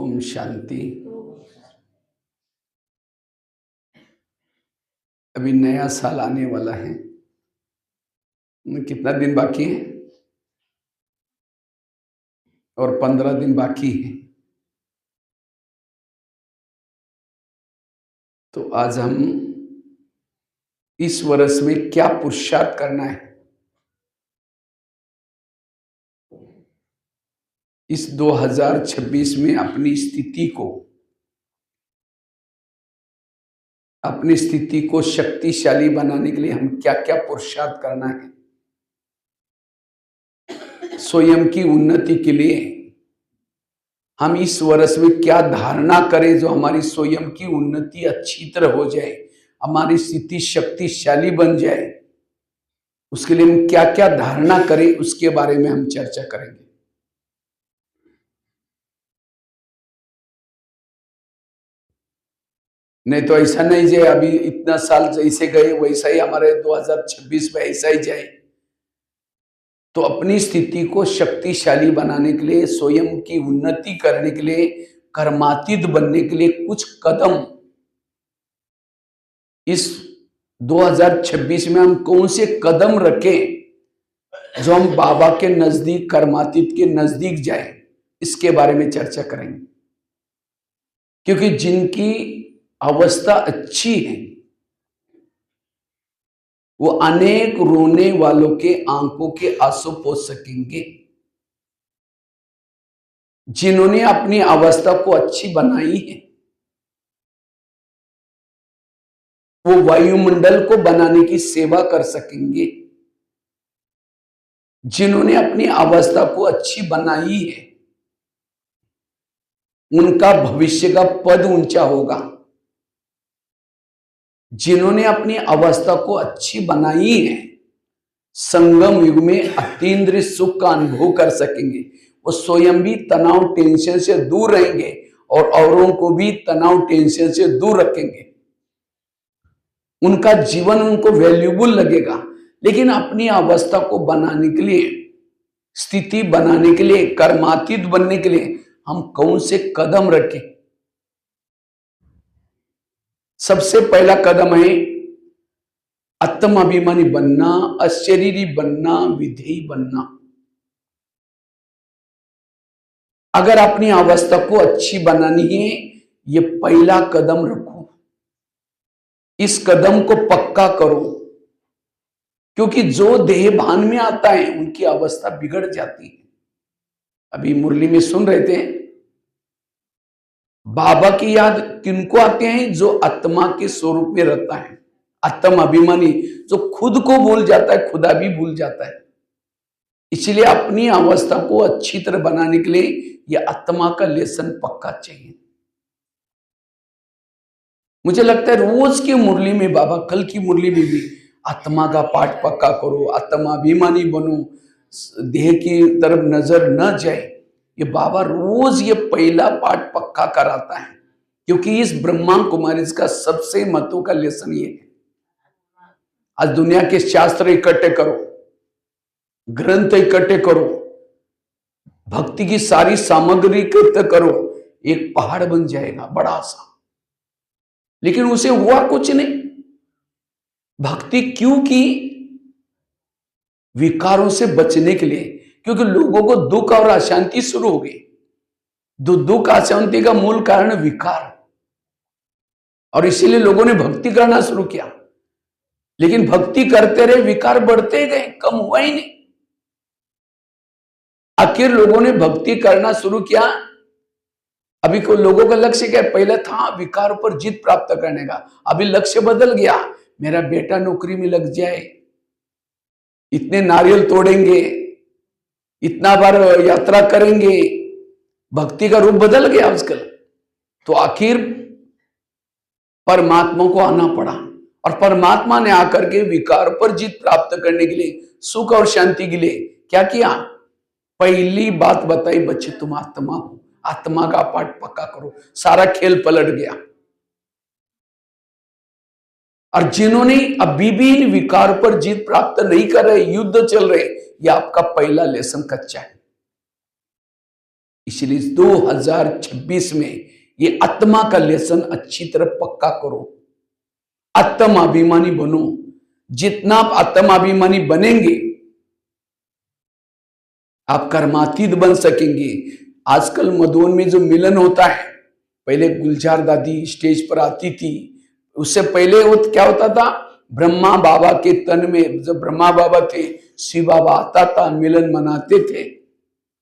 ओम शांति। अभी नया साल आने वाला है, कितना दिन बाकी है? और 15 दिन बाकी है। तो आज हम इस वर्ष में क्या पुरुषार्थ करना है, इस 2026 में अपनी स्थिति को शक्तिशाली बनाने के लिए हम क्या क्या पुरुषार्थ करना है, स्वयं की उन्नति के लिए हम इस वर्ष में क्या धारणा करें जो हमारी स्वयं की उन्नति अच्छी तरह हो जाए, हमारी स्थिति शक्तिशाली बन जाए। उसके लिए हम क्या क्या धारणा करें, उसके बारे में हम चर्चा करेंगे। नहीं तो ऐसा नहीं जाए अभी इतना साल जैसे गए वैसा ही हमारे 2026 में ऐसा ही जाए। तो अपनी स्थिति को शक्तिशाली बनाने के लिए, स्वयं की उन्नति करने के लिए, कर्मातीत बनने के लिए कुछ कदम इस 2026 में हम कौन से कदम रखें जो हम बाबा के नजदीक, कर्मातीत के नजदीक जाए, इसके बारे में चर्चा करेंगे। क्योंकि जिनकी अवस्था अच्छी है वो अनेक रोने वालों के आंखों के आंसू पोंछ सकेंगे। जिन्होंने अपनी अवस्था को अच्छी बनाई है वो वायुमंडल को बनाने की सेवा कर सकेंगे। जिन्होंने अपनी अवस्था को अच्छी बनाई है उनका भविष्य का पद ऊंचा होगा। जिन्होंने अपनी अवस्था को अच्छी बनाई है संगम युग में अतीन्द्रिय सुख का अनुभव कर सकेंगे। वो स्वयं भी तनाव टेंशन से दूर रहेंगे और औरों को भी तनाव टेंशन से दूर रखेंगे। उनका जीवन उनको वैल्यूबल लगेगा। लेकिन अपनी अवस्था को बनाने के लिए, स्थिति बनाने के लिए, कर्मातीत बनने के लिए हम कौन से कदम रखें? सबसे पहला कदम है आत्माभिमानी बनना, अशरीरी बनना, विधेयी बनना। अगर अपनी अवस्था को अच्छी बनानी है, ये पहला कदम रखो। इस कदम को पक्का करो, क्योंकि जो देह भान में आता है उनकी अवस्था बिगड़ जाती है। अभी मुरली में सुन रहे थे, बाबा की याद किनको आते हैं? जो आत्मा के स्वरूप में रहता है, आत्म अभिमानी, जो खुद को भूल जाता है, खुदा भी भूल जाता है। इसलिए अपनी अवस्था को अच्छी तरह बनाने के लिए यह आत्मा का लेसन पक्का चाहिए। मुझे लगता है रोज की मुरली में, बाबा कल की मुरली में भी आत्मा का पाठ पक्का करो, आत्माभिमानी बनो, देह की तरफ नजर न जाए। ये बाबा रोज ये पहला पाठ पक्का कराता है, क्योंकि इस ब्रह्मा कुमारी का सबसे महत्व का लेसन ये है। आज दुनिया के शास्त्र इकट्ठे करो, ग्रंथ इकट्ठे करो, भक्ति की सारी सामग्री इकट्ठे करो, एक पहाड़ बन जाएगा बड़ा सा। लेकिन उसे हुआ कुछ नहीं। भक्ति क्यों की? विकारों से बचने के लिए, क्योंकि लोगों को दुख और अशांति शुरू हो गई। दुख अशांति का मूल कारण विकार, और इसीलिए लोगों ने भक्ति करना शुरू किया। लेकिन भक्ति करते रहे, विकार बढ़ते गए, कम हुआ ही नहीं। आखिर लोगों ने भक्ति करना शुरू किया। अभी को लोगों का लक्ष्य क्या? पहले था विकार पर जीत प्राप्त करने का, अभी लक्ष्य बदल गया। मेरा बेटा नौकरी में लग जाए, इतने नारियल तोड़ेंगे, इतना बार यात्रा करेंगे। भक्ति का रूप बदल गया आजकल। तो आखिर परमात्मा को आना पड़ा, और परमात्मा ने आकर के विकार पर जीत प्राप्त करने के लिए, सुख और शांति के लिए क्या किया? पहली बात बताई, बच्चे तुम आत्मा हो, आत्मा का पाठ पक्का करो। सारा खेल पलट गया। और जिन्होंने अभी भी विकार पर जीत प्राप्त नहीं कर रहे, युद्ध चल रहे, यह आपका पहला लेसन कच्चा है। इसलिए 2026 में ये आत्मा का लेसन अच्छी तरह पक्का करो। आत्माभिमानी बनो। जितना आप आत्माभिमानी बनेंगे आप कर्मातीत बन सकेंगे। आजकल मधुवन में जो मिलन होता है, पहले गुलजार दादी स्टेज पर आती थी, उससे पहले वो क्या होता था, ब्रह्मा बाबा के तन में, जब ब्रह्मा बाबा थे, शिव बाबा आता था, मिलन मनाते थे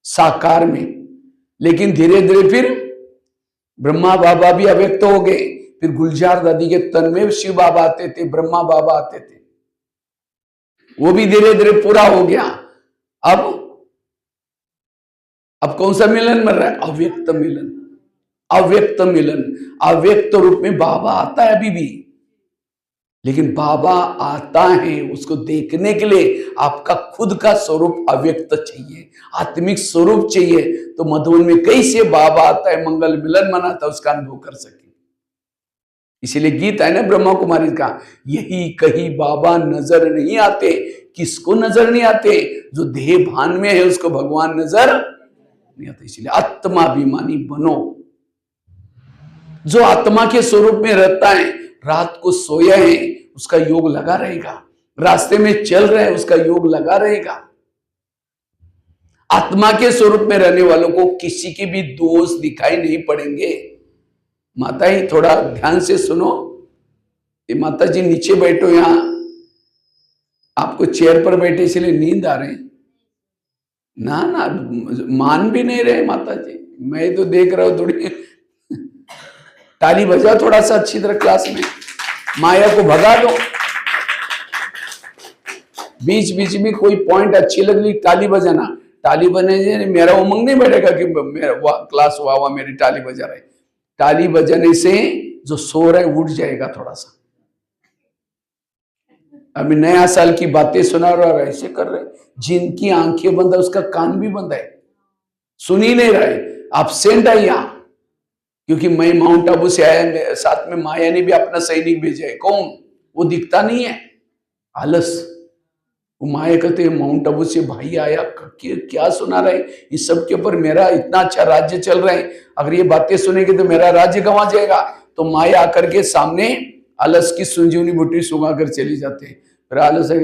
साकार में। लेकिन धीरे धीरे फिर ब्रह्मा बाबा भी अव्यक्त हो गए, फिर गुलजार दादी के तन में शिव बाबा आते थे, ब्रह्मा बाबा आते थे, वो भी धीरे धीरे पूरा हो गया। अब कौन सा मिलन मिल रहा है? अव्यक्त मिलन। अव्यक्त मिलन, अव्यक्त रूप में बाबा आता है अभी भी, लेकिन बाबा आता है उसको देखने के लिए आपका खुद का स्वरूप अव्यक्त चाहिए, आत्मिक स्वरूप चाहिए। तो मधुवन में कैसे बाबा आता है, मंगल मिलन मनाता है, उसका अनुभव कर सके। इसीलिए गीत है ना ब्रह्मा कुमारी का, यही कहीं बाबा नजर नहीं आते। किसको नजर नहीं आते? जो देह भान में है उसको भगवान नजर नहीं आते। इसलिए आत्माभिमानी बनो। जो आत्मा के स्वरूप में रहता है, रात को सोया है उसका योग लगा रहेगा, रास्ते में चल रहे हैं उसका योग लगा रहेगा। आत्मा के स्वरूप में रहने वालों को किसी के भी दोष दिखाई नहीं पड़ेंगे। माता ही थोड़ा ध्यान से सुनो, ये माता जी नीचे बैठो, यहां आपको चेयर पर बैठे इसलिए नींद आ रहे, ना ना मान भी नहीं रहे माता जी, मैं तो देख रहा हूं। थोड़ी ताली बजा थोड़ा सा अच्छी तरह क्लास में, माया को भगा दो। बीच बीच में कोई पॉइंट अच्छी लग रही ताली बजाना, ताली बजाने मेरा उमंग नहीं बैठेगा कि मेरा क्लास वाह मेरी ताली बजा रहे। ताली बजाने से जो सो रहा है उठ जाएगा थोड़ा सा। अभी नया साल की बातें सुना रहा है, ऐसे कर रहे, जिनकी आंखें बंद है उसका कान भी बंद है, सुन ही नहीं रहे, एब्सेंट है यहाँ। क्योंकि मैं माउंट आबू से आया, साथ में माया ने भी अपना सैनिक भेजा है। कौन? वो दिखता नहीं है, आलस। वो माया कहते हैं माउंट आबू से भाई आया, क्या सुना रहे, इस सब के ऊपर मेरा इतना अच्छा राज्य चल रहा है, अगर ये बातें सुनेंगे तो मेरा राज्य गंवा जाएगा। तो माया आकर के सामने आलस की संजीवनी बूटी सुंगा कर चली जाते हैं। फिर आलस है,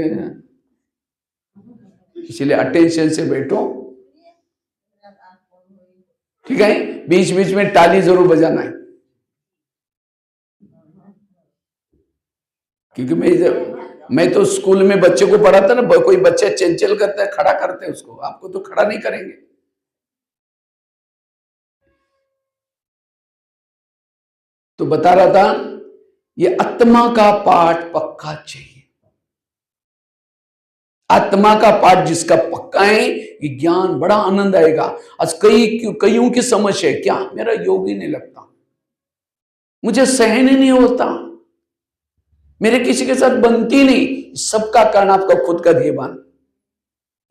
इसलिए अटेंशन से बैठो, ठीक है? बीच बीच में ताली जरूर बजाना है। क्योंकि मैं तो स्कूल में बच्चे को पढ़ाता ना, कोई बच्चा चंचल करता है खड़ा करते हैं उसको, आपको तो खड़ा नहीं करेंगे। तो बता रहा था ये आत्मा का पाठ पक्का चाहिए। आत्मा का पाठ जिसका पक्का है, ये ज्ञान बड़ा आनंद आएगा। आज कईयों की समस्या है, क्या मेरा योग ही नहीं लगता, मुझे सहन ही नहीं होता, मेरे किसी के साथ बनती नहीं। सबका कारण आपका खुद का ध्येयवान।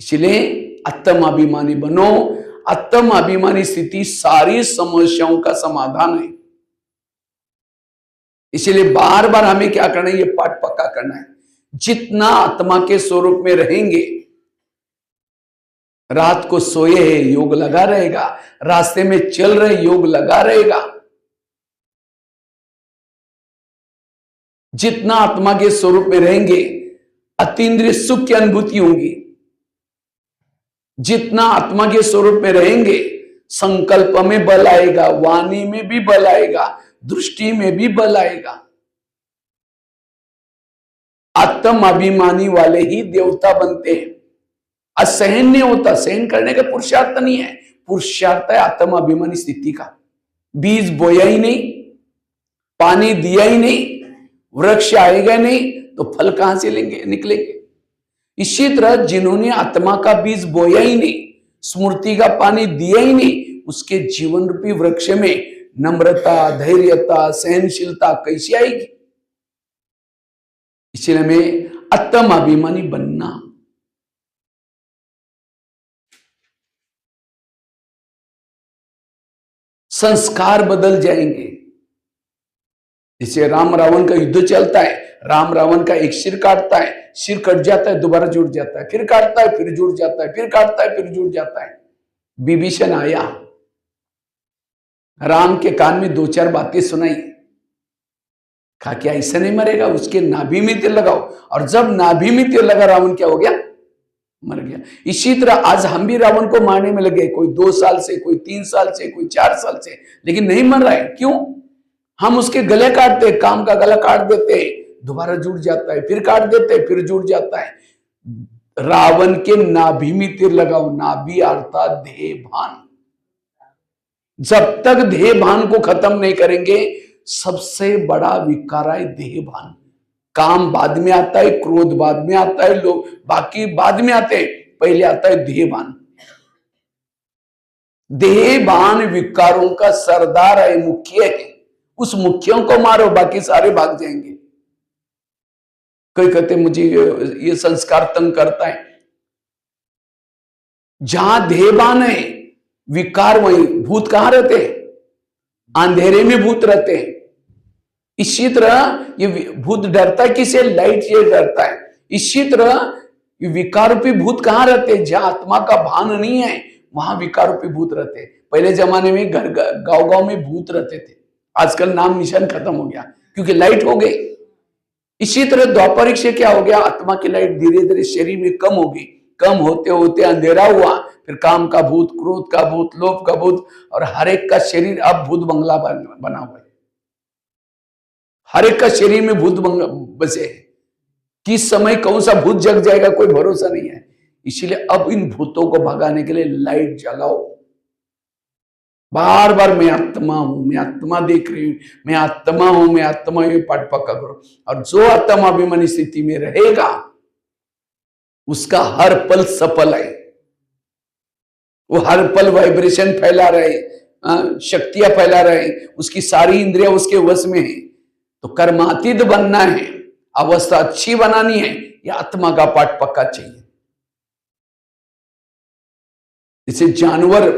इसलिए आत्माभिमानी बनो। आत्माभिमानी स्थिति सारी समस्याओं का समाधान है। इसलिए बार बार हमें क्या करना है, ये पाठ पक्का करना है। जितना आत्मा के स्वरूप में रहेंगे, रात को सोए है योग लगा रहेगा, रास्ते में चल रहे योग लगा रहेगा। जितना आत्मा के स्वरूप में रहेंगे, अतीन्द्रिय सुख की अनुभूति होगी। जितना आत्मा के स्वरूप में रहेंगे, संकल्प में बल आएगा, वाणी में भी बल आएगा, दृष्टि में भी बल आएगा। आत्म अभिमानी वाले ही देवता बनते हैं। असहन नहीं होता, सहन करने का पुरुषार्थ नहीं है, पुरुषार्थ है आत्म अभिमानी स्थिति का। बीज बोया ही नहीं, पानी दिया ही नहीं, वृक्ष आएगा नहीं, तो फल कहां से लेंगे, निकलेंगे। इसी तरह जिन्होंने आत्मा का बीज बोया ही नहीं, स्मृति का पानी दिया ही नहीं, उसके जीवन रूपी वृक्ष में नम्रता, धैर्यता, सहनशीलता कैसी आएगी? इसलिए हमें आत्म अभिमानी बनना। संस्कार बदल जाएंगे। जैसे राम रावण का युद्ध चलता है, राम रावण का एक सिर काटता है, सिर कट जाता है, दोबारा जुड़ जाता है, फिर काटता है, फिर जुड़ जाता है, फिर काटता है, फिर जुड़ जाता है। विभीषण आया, राम के कान में दो चार बातें सुनाई, कहा कि ऐसा नहीं मरेगा, उसके नाभि में तीर लगाओ। और जब नाभि में तीर लगा, रावण क्या हो गया? मर गया। इसी तरह आज हम भी रावण को मारने में लगे, कोई 2 साल से, कोई 3 साल से, कोई 4 साल से, लेकिन नहीं मर रहा है। क्यों? हम उसके गले काटते, काम का गला काट देते, दोबारा जुड़ जाता है, फिर काट देते, फिर जुड़ जाता है। रावण के नाभि में तीर लगाओ। नाभि अर्थात देह भान। जब तक देह भान को खत्म नहीं करेंगे, सबसे बड़ा विकार है देह भान। काम बाद में आता है, क्रोध बाद में आता है, लोग बाकी बाद में आते हैं, पहले आता है देहभान। देहभान विकारों का सरदार है, मुख्य है। उस मुख्यों को मारो, बाकी सारे भाग जाएंगे। कोई कहते मुझे ये संस्कार तंग करता है। जहां देहभान है, विकार, वही भूत कहां रहते हैं? अंधेरे में भूत रहते हैं। इसी तरह ये भूत डरता है किसे? लाइट से डरता है। इसी तरह विकार रूपी भूत कहां रहते हैं? जहां आत्मा का भान नहीं है, वहां विकार रूपी भूत रहते हैं। पहले जमाने में घर गांव गांव में भूत रहते थे, आजकल नाम निशान खत्म हो गया क्योंकि लाइट हो गई। इसी तरह द्वापरिक से क्या हो गया? आत्मा की लाइट धीरे धीरे शरीर में कम होगी, कम होते होते अंधेरा हुआ, फिर काम का भूत, क्रोध का भूत, लोभ का भूत, और हर एक का शरीर अब भूत बंगला बना हुआ है। हर एक का शरीर में भूत बसे। किस समय कौन सा भूत जग जाएगा कोई भरोसा नहीं है। इसीलिए अब इन भूतों को भगाने के लिए लाइट जलाओ। बार बार मैं आत्मा हूं, मैं आत्मा देख रही हूं, मैं आत्मा हूं, मैं आत्मा, ये पाठ पक्का करो। और जो आत्मा अभिमानी स्थिति में रहेगा, उसका हर पल सफल है। वो हर पल वाइब्रेशन फैला रहे, शक्तियां फैला रहे, उसकी सारी इंद्रियां उसके वश में है। तो कर्मातीत बनना है, अवस्था अच्छी बनानी है, यह आत्मा का पाठ पक्का चाहिए। इसे जानवर,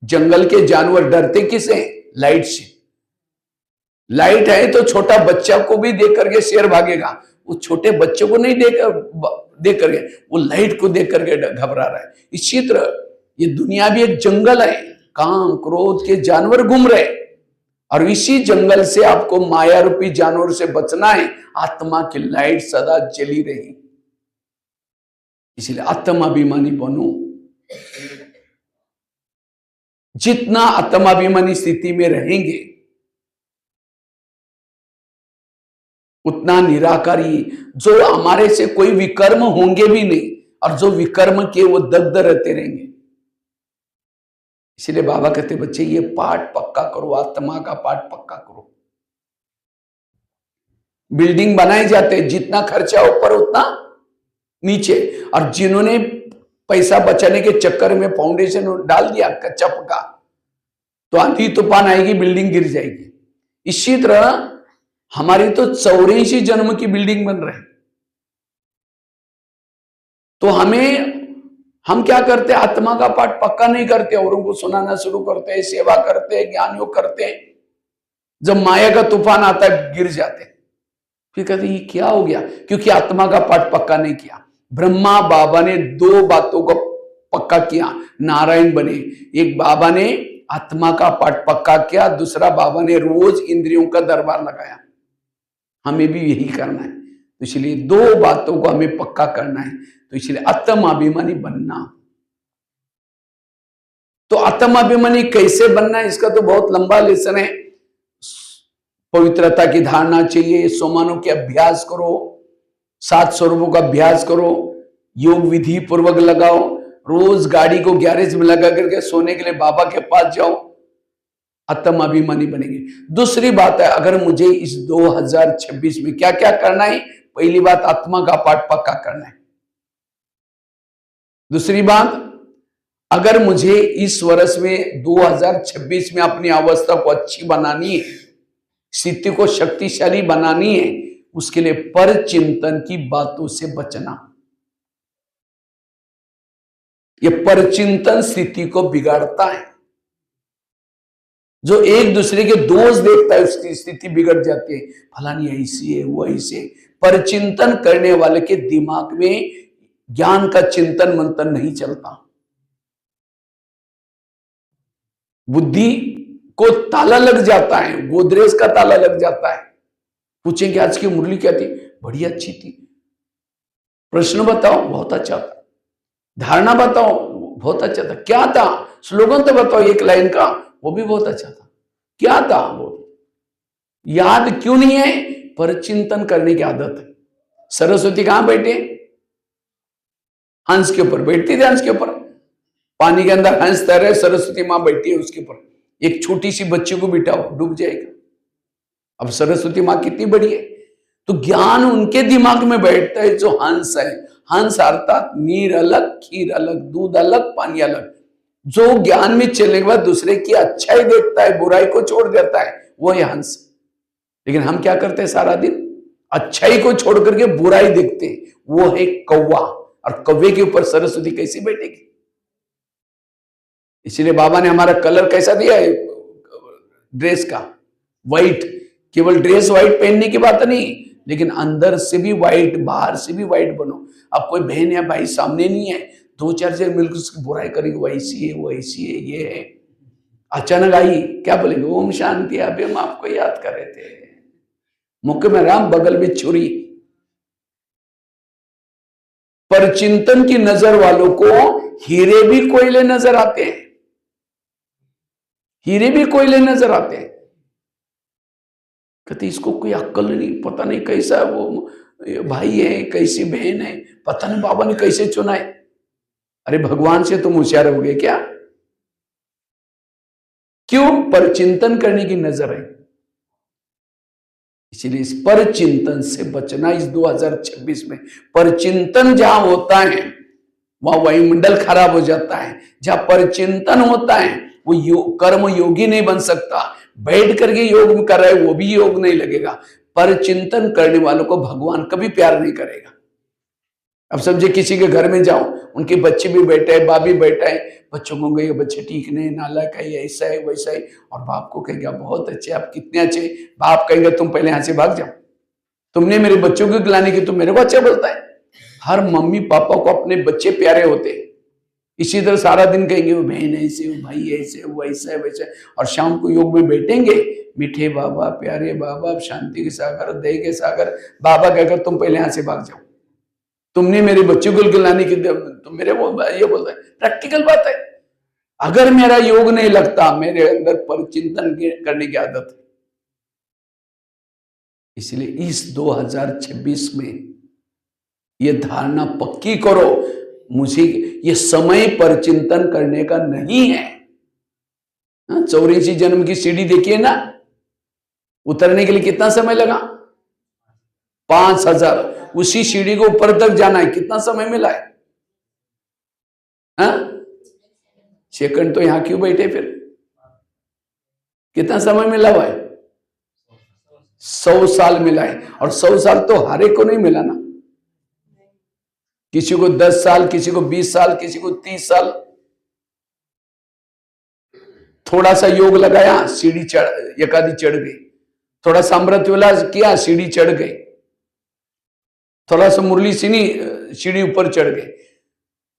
जंगल के जानवर डरते किसे? लाइट से। लाइट है तो छोटा बच्चा को भी देख करके शेर भागेगा। वो छोटे बच्चों को नहीं देख करके, वो लाइट को देख करके घबरा रहा है। इसी तरह ये दुनिया भी एक जंगल है, काम क्रोध के जानवर घूम रहे, और इसी जंगल से आपको माया रूपी जानवर से बचना है। आत्मा की लाइट सदा जली रही, इसलिए आत्माभिमानी बनो। जितना आत्माभिमानी स्थिति में रहेंगे, उतना निराकारी, जो हमारे से कोई विकर्म होंगे भी नहीं, और जो विकर्म के वो दग्ध रहते रहेंगे। इसलिए बाबा कहते बच्चे ये पाठ पक्का करो, आत्मा का पाठ पक्का करो। बिल्डिंग बनाए जाते हैं, जितना खर्चा ऊपर उतना नीचे, और जिन्होंने पैसा बचाने के चक्कर में फाउंडेशन डाल दिया कच्चा पक्का, तो आंधी तूफान आएगी, बिल्डिंग गिर जाएगी। इसी तरह हमारी तो 84 जन्म की बिल्डिंग बन रही। तो हम क्या करते हैं? आत्मा का पाठ पक्का नहीं करते, औरों को सुनाना शुरू करते हैं, सेवा करते हैं, ज्ञान योग करते हैं। जब माया का तूफान आता है, गिर जाते हैं। फिर कहते ये क्या हो गया? क्योंकि आत्मा का पाठ पक्का नहीं किया। ब्रह्मा बाबा ने 2 बातों को पक्का किया, नारायण बने। एक बाबा ने आत्मा का पाठ पक्का किया, दूसरा बाबा ने रोज इंद्रियों का दरबार लगाया। हमें भी यही करना है। तो इसलिए 2 बातों को हमें पक्का करना है। तो इसलिए आत्माभिमानी बनना। तो आत्माभिमानी कैसे बनना है, इसका तो बहुत लंबा लेसन है। पवित्रता की धारणा चाहिए, सोमानों के अभ्यास करो, 7 स्वरूपों का अभ्यास करो, योग विधि पूर्वक लगाओ, रोज गाड़ी को गैरेज में लगा करके सोने के लिए बाबा के पास जाओ, आत्माभिमानी बनेंगे। दूसरी बात है, अगर मुझे इस 2026 में क्या क्या करना है, पहली बात आत्मा का पाठ पक्का करना है। दूसरी बात, अगर मुझे इस वर्ष में 2026 में अपनी अवस्था को अच्छी बनानी है, स्थिति को शक्तिशाली बनानी है, उसके लिए पर चिंतन की बातों से बचना। यह परचिंतन स्थिति को बिगाड़ता है। जो एक दूसरे के दोष देखता है, उसकी स्थिति बिगड़ जाती है। फलानी ऐसी है, वो ऐसी है। परचिंतन करने वाले के दिमाग में ज्ञान का चिंतन मंथन नहीं चलता। बुद्धि को ताला लग जाता है, गोदरेज का ताला लग जाता है। पूछेंगे आज की मुरली क्या थी? बड़ी अच्छी थी। प्रश्न बताओ, बहुत अच्छा था। धारणा बताओ, बहुत अच्छा था। क्या था? स्लोगन तो बताओ एक लाइन का, वो भी बहुत अच्छा था। क्या था वो? याद क्यों नहीं है? पर चिंतन करने की आदत है। सरस्वती कहां बैठे? हंस के ऊपर बैठती थी। हंस के ऊपर पानी के अंदर हंस तैरे, सरस्वती मां बैठी है उसके ऊपर। एक छोटी सी बच्ची को बिठाओ, डूब जाएगा। अब सरस्वती मां कितनी बड़ी है। तो ज्ञान उनके दिमाग में बैठता है जो हंस है। हंस अर्थात नीर अलग, खीर अलग, दूध अलग, पानी अलग। जो ज्ञान में चलने के बाद दूसरे की अच्छाई देखता है, बुराई को छोड़ देता है, वो है हंस। लेकिन हम क्या करते हैं सारा दिन? अच्छाई को छोड़ करके बुराई देखते हैं, वो है कौवा। और कौवे के ऊपर सरस्वती कैसी बैठेगी? इसीलिए बाबा ने हमारा कलर कैसा दिया है ड्रेस का? व्हाइट। केवल ड्रेस व्हाइट पहनने की बात नहीं, लेकिन अंदर से भी व्हाइट, बाहर से भी व्हाइट बनो। अब कोई बहन या भाई सामने नहीं है, दो चार से मिलकर उसकी बुराई करेगी, वो ऐसी है, वो ऐसी है, ये है। अचानक आई, क्या बोलेंगे? ओम शांति, अभी हम आपको याद कर रहे थे। मुख में राम, बगल में छुरी। पर चिंतन की नजर वालों को हीरे भी कोयले नजर आते हैं। हीरे भी कोयले नजर आते हैं। कहते इसको कोई अक्ल नहीं, पता नहीं कैसा वो भाई है, कैसी बहन है, पता नहीं बाबा ने कैसे चुना है। अरे भगवान से तुम होशियार हो गए क्या? क्यों? पर चिंतन करने की नजर है। इसलिए इस पर चिंतन से बचना इस 2026 में। पर चिंतन जहां होता है वहां वायुमंडल खराब हो जाता है। जहां पर चिंतन होता है वो कर्म योगी नहीं बन सकता। बैठ करके योग कर रहा है वो भी योग नहीं लगेगा। पर चिंतन करने वालों को भगवान कभी प्यार नहीं करेगा। अब समझे किसी के घर में जाओ, उनके बच्चे भी बैठे हैं, बाप भी बैठा है, बच्चों को कहेंगे बच्चे ठीक नहीं, नालायक है, ऐसा है वैसा है, और बाप को कहेगा बहुत अच्छे, आप कितने अच्छे। बाप कहेंगे तुम पहले यहां से भाग जाओ, तुमने मेरे बच्चों को गिलाने की, तुम मेरे को अच्छा बोलता है। हर मम्मी पापा को अपने बच्चे प्यारे होते हैं। इसी तरह सारा दिन कहेंगे वो बहन ऐसे, वो भाई ऐसे, वो ऐसा है वैसा है, और शाम को योग में बैठेंगे, मीठे बाबा, प्यारे बाबा, शांति के सागर, दया के सागर, बाबा कहकर तुम पहले यहां से भाग जाओ, तुमने मेरे बच्चे को गिलाने की, तुम मेरे वो ये बोलता है। प्रैक्टिकल बात है। अगर मेरा योग नहीं लगता, मेरे अंदर पर चिंतन करने की आदत है। इसलिए इस 2026 में ये धारणा पक्की करो, मुझे ये समय पर चिंतन करने का नहीं है। 84 जन्म की सीढ़ी देखिए ना, उतरने के लिए कितना समय लगा? 5000। उसी सीढ़ी को ऊपर तक जाना है, कितना समय मिला है? सेकंड तो यहां क्यों बैठे फिर? कितना समय मिला हुआ है? 100 साल मिला है। और 100 साल तो हर एक को नहीं मिला ना। किसी को 10 साल, किसी को 20 साल, किसी को 30 साल। थोड़ा सा योग लगाया, सीढ़ी चढ़, एकादी चढ़ गई। थोड़ा सा अमृत विला किया, सीढ़ी चढ़ गई। थोड़ा सा मुरली सीनी, सीढ़ी ऊपर चढ़ गए।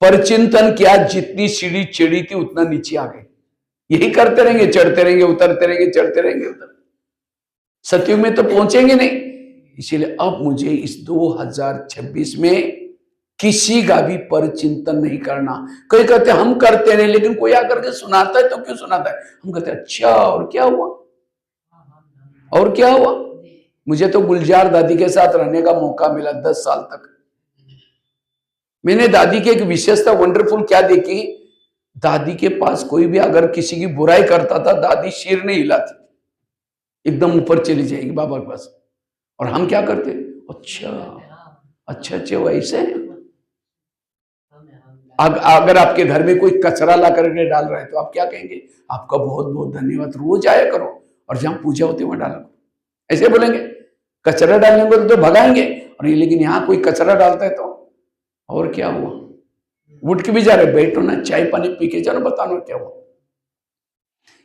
पर चिंतन किया, जितनी सीढ़ी चढ़ी थी उतना नीचे आ गए। यही करते रहेंगे, चढ़ते रहेंगे, उतरते रहेंगे, चढ़ते रहेंगे, उतर। सतयुग में तो पहुंचेंगे नहीं। इसीलिए अब मुझे इस 2026 में किसी का भी पर चिंतन नहीं करना। कई कहते हम करते नहीं, लेकिन कोई आकर के सुनाता है तो क्यों सुनाता है? हम कहते हैं अच्छा, और क्या हुआ, और क्या हुआ। मुझे तो गुलजार दादी के साथ रहने का मौका मिला 10 साल तक। मैंने दादी की एक विशेषता वंडरफुल क्या देखी, दादी के पास कोई भी अगर किसी की बुराई करता था, दादी सिर नहीं हिलाती, एकदम ऊपर चली जाएगी बाबा के पास। और हम क्या करते? अच्छा अच्छा अच्छा, वैसे है। अगर आपके घर में कोई कचरा ला करके डाल रहा है तो आप क्या कहेंगे? आपका बहुत बहुत धन्यवाद, रोज आया करो, और जहां पूजा होती है वहां डाला करो, ऐसे बोलेंगे। कचरा डालने को तो भगाएंगे, और ये लेकिन यहाँ कोई कचरा डालता है तो और क्या हुआ? उठ के भी जा रहे, बैठो ना, चाय पानी पी के जाओ, बताना क्या हुआ।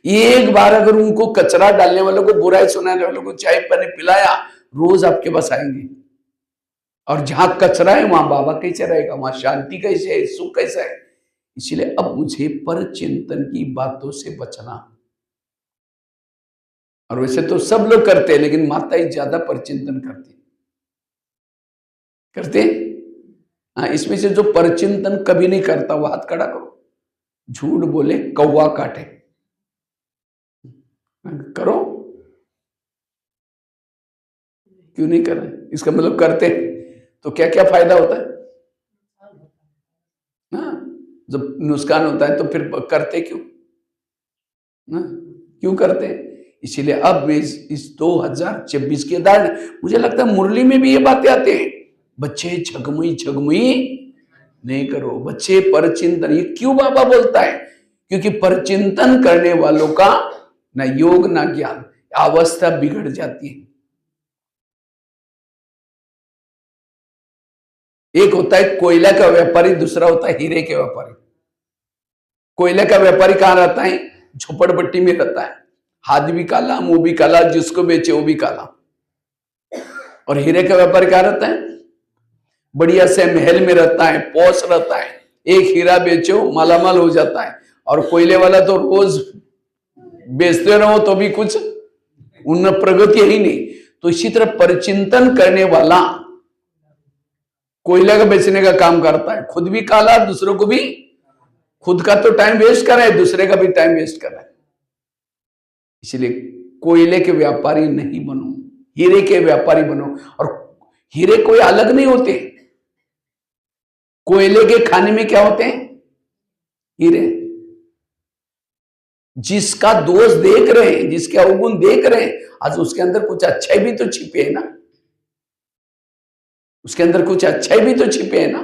एक बार अगर उनको कचरा डालने वालों को, बुराई सुनाने वालों को चाय पानी पिलाया, रोज आपके पास आएंगे। और जहां कचरा है वहां बाबा कैसे रहेगा, वहां शांति कैसे है, सुख कैसा है। इसलिए अब मुझे पर चिंतन की बातों से बचना। और वैसे तो सब लोग करते हैं, लेकिन माताएं ज्यादा परचिंतन करते हैं। हाँ, इसमें से जो परचिंतन कभी नहीं करता वो हाथ खड़ा करो। झूठ बोले कौवा काटे। करो, क्यों नहीं कर रहे? इसका मतलब करते हैं तो क्या क्या फायदा होता है? हाँ, जब नुकसान होता है तो फिर करते क्यों? हाँ, क्यों करते हैं? इसीलिए अब इस 2026 के दायरे, मुझे लगता है मुरली में भी ये बातें आते हैं, बच्चे छगमुई छगमुई नहीं करो, बच्चे परचिंतन। ये क्यों बाबा बोलता है? क्योंकि परचिंतन करने वालों का ना योग ना ज्ञान, अवस्था बिगड़ जाती है। एक होता है कोयला का व्यापारी, दूसरा होता है हीरे के व्यापारी। कोयले का व्यापारी कहां रहता है? झोपड़पट्टी में रहता है, हाथ भी काला मुंह भी काला, जिसको बेचे वो भी काला। और हीरे का व्यापारी कहां रहता है? बढ़िया से महल में रहता है, पौष रहता है, एक हीरा बेचो मालामाल हो जाता है। और कोयले वाला तो रोज बेचते रहो तो भी कुछ उन्नत प्रगति ही नहीं। तो इसी तरह परिचिंतन करने वाला कोयला का बेचने का काम करता है, खुद भी काला, दूसरों को भी, खुद का तो टाइम वेस्ट कर रहा है, दूसरे का भी टाइम वेस्ट कर रहा है। इसलिए कोयले के व्यापारी नहीं बनो, हीरे के व्यापारी बनो। और हीरे कोई अलग नहीं होते, कोयले के खाने में क्या होते हैं? हीरे। जिसका दोष देख रहे हैं, जिसके अवगुण देख रहे हैं, आज उसके अंदर कुछ अच्छाई भी तो छिपे है ना, उसके अंदर कुछ अच्छाई भी तो छिपे है ना।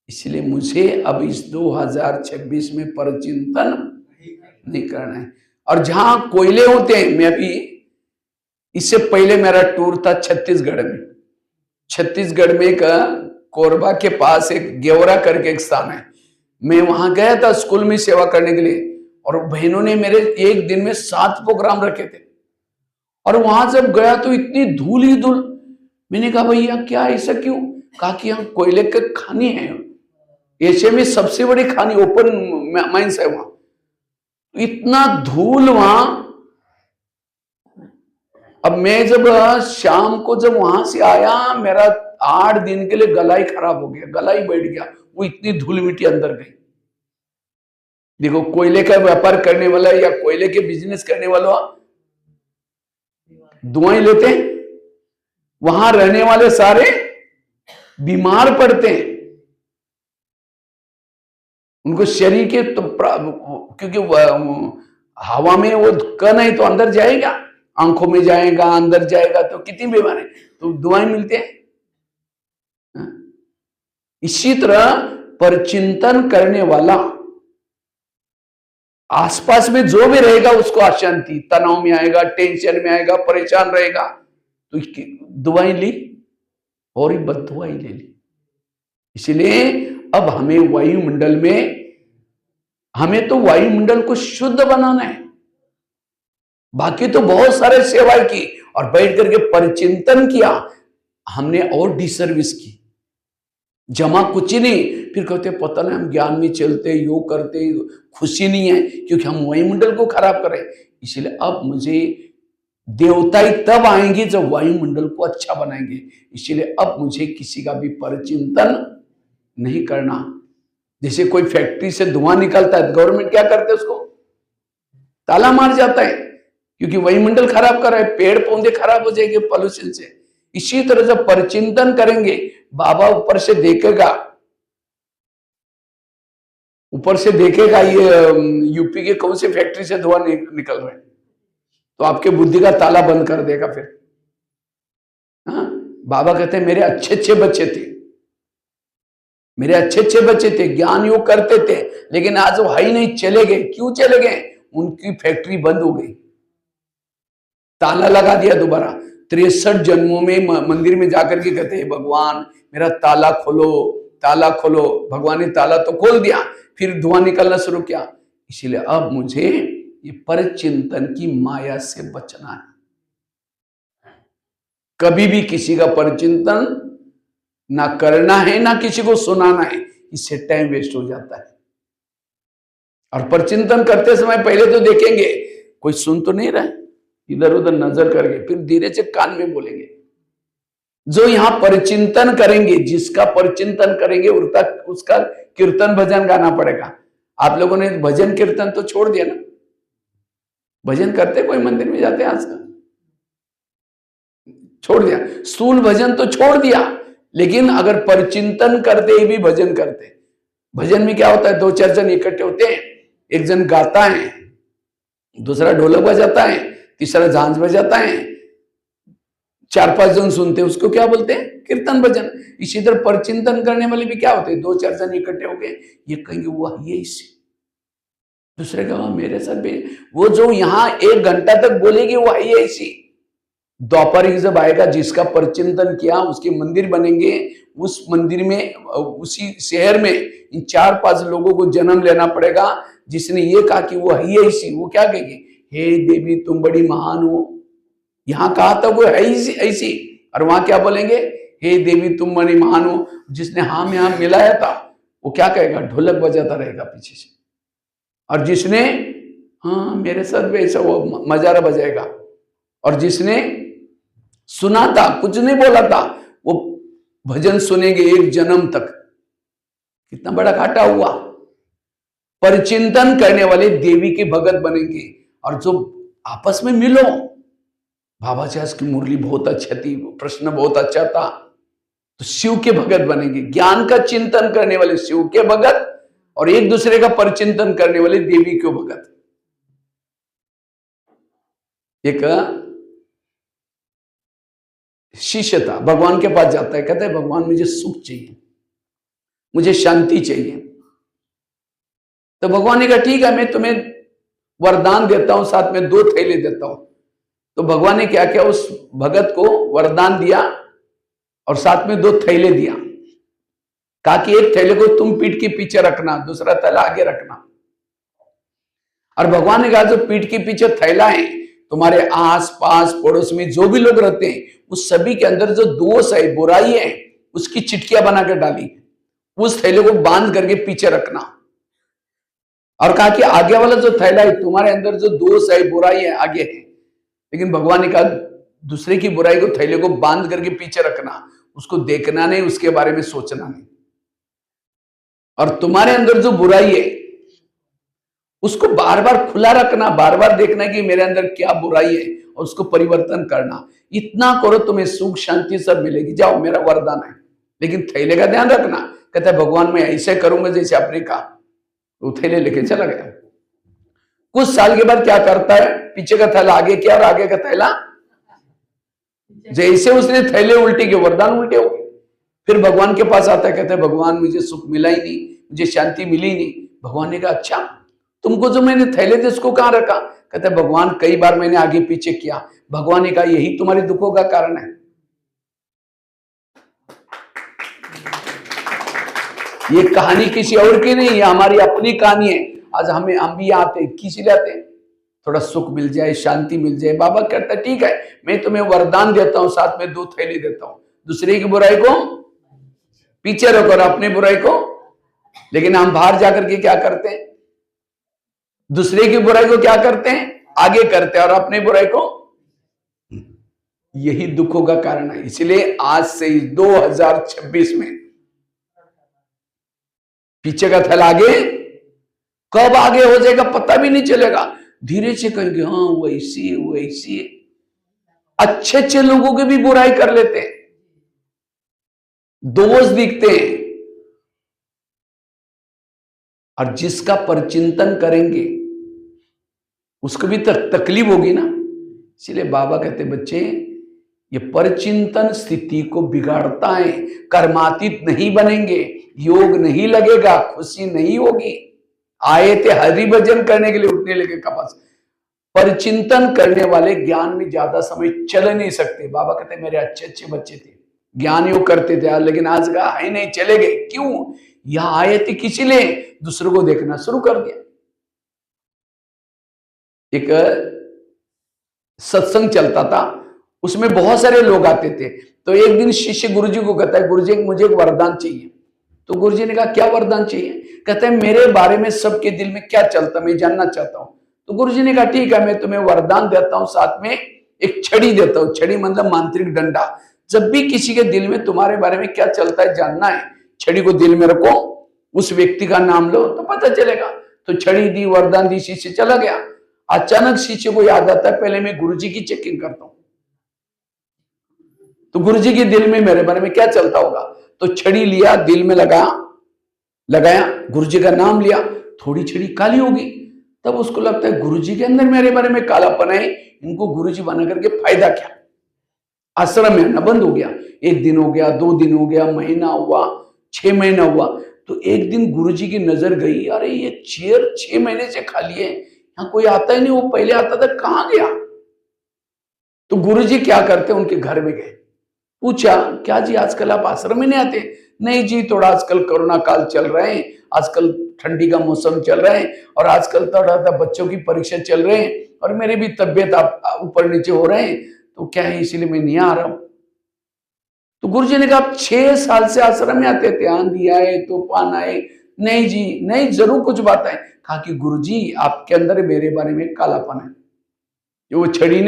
इसलिए मुझे अब इस 2026 में परचिंतन नहीं करना है। और जहां कोयले होते हैं, मैं अभी इससे पहले मेरा टूर था छत्तीसगढ़ में। छत्तीसगढ़ में एक कोरबा के पास एक गेवरा करके एक स्थान है, मैं वहां गया था स्कूल में सेवा करने के लिए। और बहनों ने मेरे एक दिन में 7 प्रोग्राम रखे थे। और वहां जब गया तो इतनी धूल ही धूल। मैंने कहा भैया क्या ऐसा क्यों? कहा कि यहाँ कोयले के खानी है, एशिया में सबसे बड़ी खानी, ओपन माइंस है वहां। इतना धूल वहां। अब मैं जब शाम को जब वहां से आया, मेरा 8 दिन के लिए गला ही खराब हो गया, गला ही बैठ गया, वो इतनी धूल मिट्टी अंदर गई। देखो, कोयले का व्यापार करने वाला या कोयले के बिजनेस करने वाला दुआएं लेते हैं, वहां रहने वाले सारे बीमार पड़ते हैं। उनको शरीर के तो क्योंकि हवा में वो कण है तो अंदर जाएगा, आंखों में जाएगा, अंदर जाएगा, तो कितनी बीमारी, तो दुआएं मिलते हैं। इसी तरह परचिंतन करने वाला आसपास में जो भी रहेगा उसको अशांति, तनाव में आएगा, टेंशन में आएगा, परेशान रहेगा। तो दुआएं ली और बद दुआएं ले ली। इसलिए अब हमें वायुमंडल में, हमें तो वायुमंडल को शुद्ध बनाना है। बाकी तो बहुत सारे सेवाएं की और बैठ करके परिचिंतन किया, हमने और डिसर्विस की, जमा कुछ ही नहीं। फिर कहते पता नहीं हम ज्ञान में चलते, योग करते, खुशी नहीं है क्योंकि हम वायुमंडल को खराब करें। इसलिए अब मुझे देवता ही तब आएंगे जब वायुमंडल को अच्छा बनाएंगे। इसलिए अब मुझे किसी का भी परिचिंतन नहीं करना। जैसे कोई फैक्ट्री से धुआं निकलता है, गवर्नमेंट क्या करते है? उसको ताला मार जाता है, क्योंकि वायुमंडल खराब कर रहा है, पेड़ पौधे खराब हो जाएंगे पॉल्यूशन से। इसी तरह जब परिचिंतन करेंगे, बाबा ऊपर से देखेगा, ऊपर से देखेगा ये यूपी के कौन से फैक्ट्री से धुआं निकल रहे हैं, तो आपके बुद्धि का ताला बंद कर देगा फिर। हाँ, बाबा कहते हैं मेरे अच्छे अच्छे बच्चे थे, मेरे अच्छे अच्छे बच्चे थे, ज्ञान योग करते थे, लेकिन आज वो ही नहीं, चले गए। क्यों चले गए? उनकी फैक्ट्री बंद हो गई, ताला लगा दिया दोबारा। 63 जन्मों में मंदिर में जाकर के कहते हैं भगवान मेरा ताला खोलो, ताला खोलो। भगवान ने ताला तो खोल दिया, फिर धुआं निकलना शुरू किया। इसीलिए अब मुझे ये परचिंतन की माया से बचना है। कभी भी किसी का परचिंतन ना करना है, ना किसी को सुनाना है, इससे टाइम वेस्ट हो जाता है। और परचिंतन करते समय पहले तो देखेंगे कोई सुन तो नहीं रहा है, इधर उधर नजर करके फिर धीरे से कान में बोलेंगे। जो यहाँ परिचिंतन करेंगे, जिसका परिचिंतन करेंगे उसका कीर्तन भजन गाना पड़ेगा। आप लोगों ने भजन कीर्तन तो छोड़ दिया ना, भजन करते कोई मंदिर में जाते हैं आजकल, छोड़ दिया। स्थूल भजन तो छोड़ दिया, लेकिन अगर परिचिंतन करते भी भजन करते, भजन में क्या होता है, दो चार जन इकट्ठे होते हैं, एक जन गाता है, दूसरा ढोलक बजाता है, तीसरा झांझ बजाता है, चार पांच जन सुनते हैं, उसको क्या बोलते हैं, कीर्तन भजन। इसी तरह परिचिंतन करने वाले भी क्या होते हैं, दो चार जन इकट्ठे हो गए, ये कहेंगे वो ये इसे, दूसरे का मेरे साथ भी, वो जो यहाँ 1 घंटा तक बोलेगी वो ये इसी। द्वापर जब आएगा, जिसका परिचिंतन किया उसके मंदिर बनेंगे, उस मंदिर में उसी शहर में इन 4-5 लोगों को जन्म लेना पड़ेगा, जिसने ये कहा कि वो है ऐसी। वो क्या कहेंगे, हे देवी तुम बड़ी महान हो, यहां कहा था वो है ऐसी, और वहां क्या बोलेंगे, हे देवी तुम बड़ी महान हो। जिसने हाँ में हाँ मिलाया था वो क्या कहेगा, ढोलक बजाता रहेगा पीछे से, और जिसने हाँ मेरे साथ भी ऐसा वो मजारा बजाएगा, और जिसने सुना था कुछ नहीं बोला था वो भजन सुनेंगे 1 जन्म तक। कितना बड़ा घाटा हुआ। परिचिंतन करने वाले देवी के भगत बनेंगे, और जो आपस में मिलो, बाबा जी आज की मुरली बहुत अच्छा थी, प्रश्न बहुत अच्छा था, तो शिव के भगत बनेंगे। ज्ञान का चिंतन करने वाले शिव के भगत, और एक दूसरे का परिचिंतन करने वाले देवी के भगत। एक शिष्य था, भगवान के पास जाता है, कहता है भगवान मुझे सुख चाहिए, मुझे शांति चाहिए। तो भगवान ने कहा ठीक है मैं तुम्हें वरदान देता हूं, साथ में 2 थैले देता हूं। तो भगवान ने क्या किया, उस भगत को वरदान दिया और साथ में 2 थैले दिया। कहा कि एक थैले को तुम पीठ के पीछे रखना, दूसरा थैला आगे रखना। और भगवान ने कहा जो पीठ के पीछे थैला है, तुम्हारे आस पास पड़ोस में जो भी लोग रहते हैं, उस सभी के अंदर जो दोष है, बुराई है, उसकी चिटकियां बनाकर डाली, उस थैले को बांध करके पीछे रखना। और कहा कि आगे वाला जो थैला है, तुम्हारे अंदर जो दोष है, बुराई है, आगे है। लेकिन भगवान ने कहा दूसरे की बुराई को, थैले को बांध करके पीछे रखना, उसको देखना नहीं, उसके बारे में सोचना नहीं। और तुम्हारे अंदर जो बुराई है उसको बार बार खुला रखना, बार बार देखना कि मेरे अंदर क्या बुराई है, और उसको परिवर्तन करना। इतना करो तुम्हें सुख शांति सब मिलेगी। जाओ मेरा वरदान है, लेकिन थैले का ध्यान रखना। कहता है भगवान मैं ऐसे करूंगा जैसे आपने कहा। वो थैले लेके चला गया। कुछ साल के बाद क्या करता है, पीछे का थैला आगे किया और आगे का थैला, जैसे उसने थैले उल्टे किए वरदान उल्टे हो गए। फिर भगवान के पास आता है, कहता है भगवान मुझे सुख मिला ही नहीं, मुझे शांति मिली नहीं। भगवान ने कहा अच्छा तुमको जो मैंने थैले थे उसको कहां रखा? कहते भगवान कई बार मैंने आगे पीछे किया। भगवान ने कहा यही तुम्हारे दुखों का कारण है। ये कहानी किसी और की नहीं, ये हमारी अपनी कहानी है। आज हम भी आते हैं, किस लिए आते हैं? थोड़ा सुख मिल जाए, शांति मिल जाए। बाबा कहता है ठीक है मैं तुम्हें वरदान देता हूं, साथ में 2 थैली देता हूं, दूसरे की बुराई को पीछे रखो और अपनी बुराई को। लेकिन हम बाहर जाकर के क्या करते हैं? दूसरे की बुराई को क्या करते हैं? आगे करते हैं और अपनी बुराई को। यही दुखों का कारण है। इसलिए आज से 2026 में पीछे का थैला आगे, कब आगे हो जाएगा पता भी नहीं चलेगा। धीरे से कहेंगे हाँ वैसी है वैसी है। अच्छे अच्छे लोगों की भी बुराई कर लेते हैं, दोष दिखते हैं। और जिसका परचिंतन करेंगे उसको भी तकलीफ होगी ना। इसलिए बाबा कहते बच्चे ये परचिंतन स्थिति को बिगाड़ता है। कर्मातीत नहीं बनेंगे, योग नहीं लगेगा, खुशी नहीं होगी। आए थे हरि भजन करने के लिए, उठने लगे कपास। परचिंतन करने वाले ज्ञान में ज्यादा समय चल नहीं सकते। बाबा कहते मेरे अच्छे अच्छे बच्चे थे, ज्ञान योग करते थे, लेकिन आज का है नहीं, चले गए। क्यों? यहां आए थे किसी लिए? दूसरों को देखना शुरू कर दिया। एक सत्संग चलता था, उसमें बहुत सारे लोग आते थे। तो एक दिन शिष्य गुरुजी को कहता है गुरुजी मुझे एक वरदान चाहिए। तो गुरुजी ने कहा क्या वरदान चाहिए? कहते हैं मेरे बारे में सबके दिल में क्या चलता मैं जानना चाहता हूं। तो गुरुजी ने कहा ठीक है, मैं तुम्हें वरदान देता हूं, साथ में एक छड़ी देता हूं। छड़ी मतलब मांत्रिक डंडा। जब भी किसी के दिल में तुम्हारे बारे में क्या चलता है जानना है, छड़ी को दिल में रखो, उस व्यक्ति का नाम लो तो पता चलेगा। तो छड़ी दी, वरदान दी, शिष्य चला गया। अचानक शिष्य को याद आता है, पहले मैं गुरुजी की चेकिंग करता हूं, तो गुरुजी के दिल में मेरे बारे में क्या चलता होगा। तो छड़ी लिया, दिल में लगाया, गुरुजी का नाम लिया, थोड़ी छड़ी काली होगी। तब उसको लगता है गुरुजी के अंदर मेरे बारे में कालापन है, इनको गुरुजी बना करके फायदा क्या। आश्रम में आना बंद हो गया। 1 दिन हो गया, 2 दिन हो गया, महीना हुआ, 6 महीना हुआ। तो एक दिन गुरुजी की नजर गई, अरे ये चेयर 6 महीने से खाली है, यहाँ कोई आता ही नहीं, वो पहले आता था, कहां गया। तो गुरुजी क्या करते, उनके घर में गए, पूछा क्या जी आजकल आप आश्रम में नहीं आते। नहीं जी, थोड़ा आजकल कोरोना काल चल रहे हैं, आजकल ठंडी का मौसम चल रहा है, और आजकल थोड़ा बच्चों की परीक्षा चल रहे हैं, और मेरी भी तबियत ऊपर नीचे हो रहे हैं, तो क्या है इसीलिए मैं नहीं आ रहा हूं। तो गुरुजी ने कहा आप 6 साल से आश्रम में आते थे, आंधी आए तूफान आए। नहीं जी, नहीं, जरूर कुछ बात है। कहा कि गुरुजी आपके अंदर मेरे बारे में कालापन है, जो वो छड़ी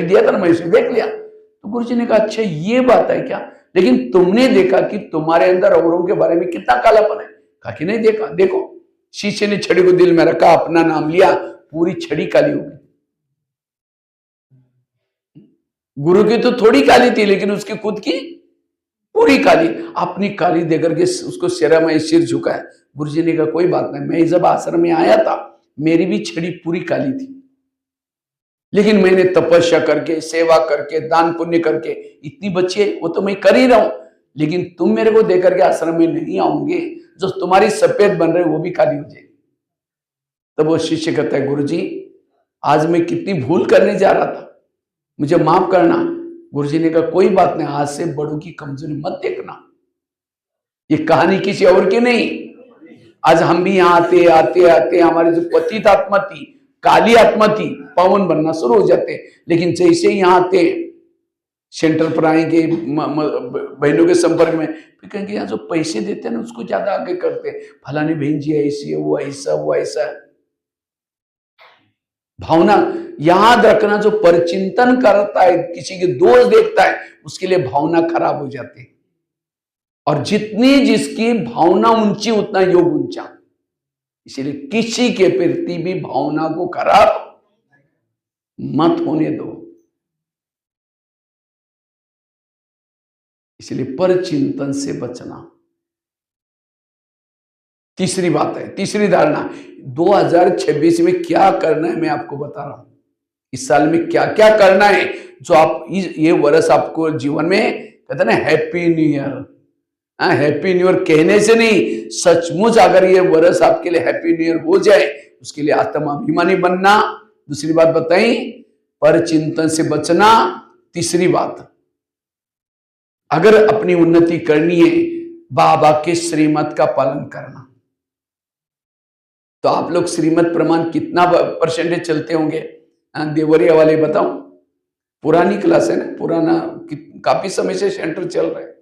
दिया था ना, मैं इसे देख लिया। तो गुरुजी ने कहा अच्छा ये बात है क्या, लेकिन तुमने देखा कि तुम्हारे अंदर औरों के बारे में कितना कालापन है। कहा कि नहीं देखा। देखो, शिष्य ने छड़ी को दिल में रखा, अपना नाम लिया, पूरी छड़ी काली हो गई। गुरु की तो थोड़ी काली थी, लेकिन उसकी खुद की पूरी काली। अपनी काली देकर के उसको सिर झुकाया। गुरुजी ने कहा कोई बात नहीं, मैं जब आश्रम में आया था मेरी भी छड़ी पूरी काली थी, लेकिन मैंने तपस्या करके, सेवा करके, दान पुण्य करके इतनी बची है, वो तो मैं कर ही रहा हूं। लेकिन तुम मेरे को देकर के आश्रम में नहीं आओगे, जो तुम्हारी सफेद बन रहे वो भी काली हो जाएगी। तब वो शिष्य कहता है गुरुजी आज मैं कितनी भूल करने जा रहा था, मुझे माफ करना। गुरुजी ने कहा कोई बात नहीं, आज से बड़ों की कमजोरी मत देखना, ये कहानी किसी और की नहीं। आज हम भी यहाँ आते आते आते हमारी जो पतित आत्मा थी, काली आत्मा थी, पावन बनना शुरू हो जाते। लेकिन जैसे ही यहाँ आते, सेंटर पर आएंगे, बहनों के संपर्क में, फिर कहेंगे यहाँ जो पैसे देते हैं ना उसको ज्यादा आगे करते, फलानी बहन जी ऐसी है, वो ऐसा, वो ऐसा। भावना याद रखना, जो परचिंतन करता है, किसी के दोष देखता है, उसके लिए भावना खराब हो जाती है। और जितनी जिसकी भावना ऊंची उतना योग ऊंचा। इसलिए किसी के प्रति भी भावना को खराब मत होने दो। इसलिए पर चिंतन से बचना। तीसरी बात है, तीसरी धारणा, 2026 में क्या करना है मैं आपको बता रहा हूं। इस साल में क्या क्या करना है, जो आप ये वर्ष आपको जीवन में कहते हैं ना happy new year. Happy new year कहने से नहीं, सचमुच अगर ये वर्ष आपके लिए हैप्पी न्यू ईयर हो जाए, उसके लिए आत्माभिमानी बनना। दूसरी बात बताई, पर चिंतन से बचना। तीसरी बात, अगर अपनी उन्नति करनी है, बाबा के श्रीमत का पालन करना। तो आप लोग श्रीमत प्रमाण कितना परसेंटेज चलते होंगे, देवरिया वाले बताओ। पुरानी क्लास है ना, पुराना काफी समय से सेंटर चल रहा है,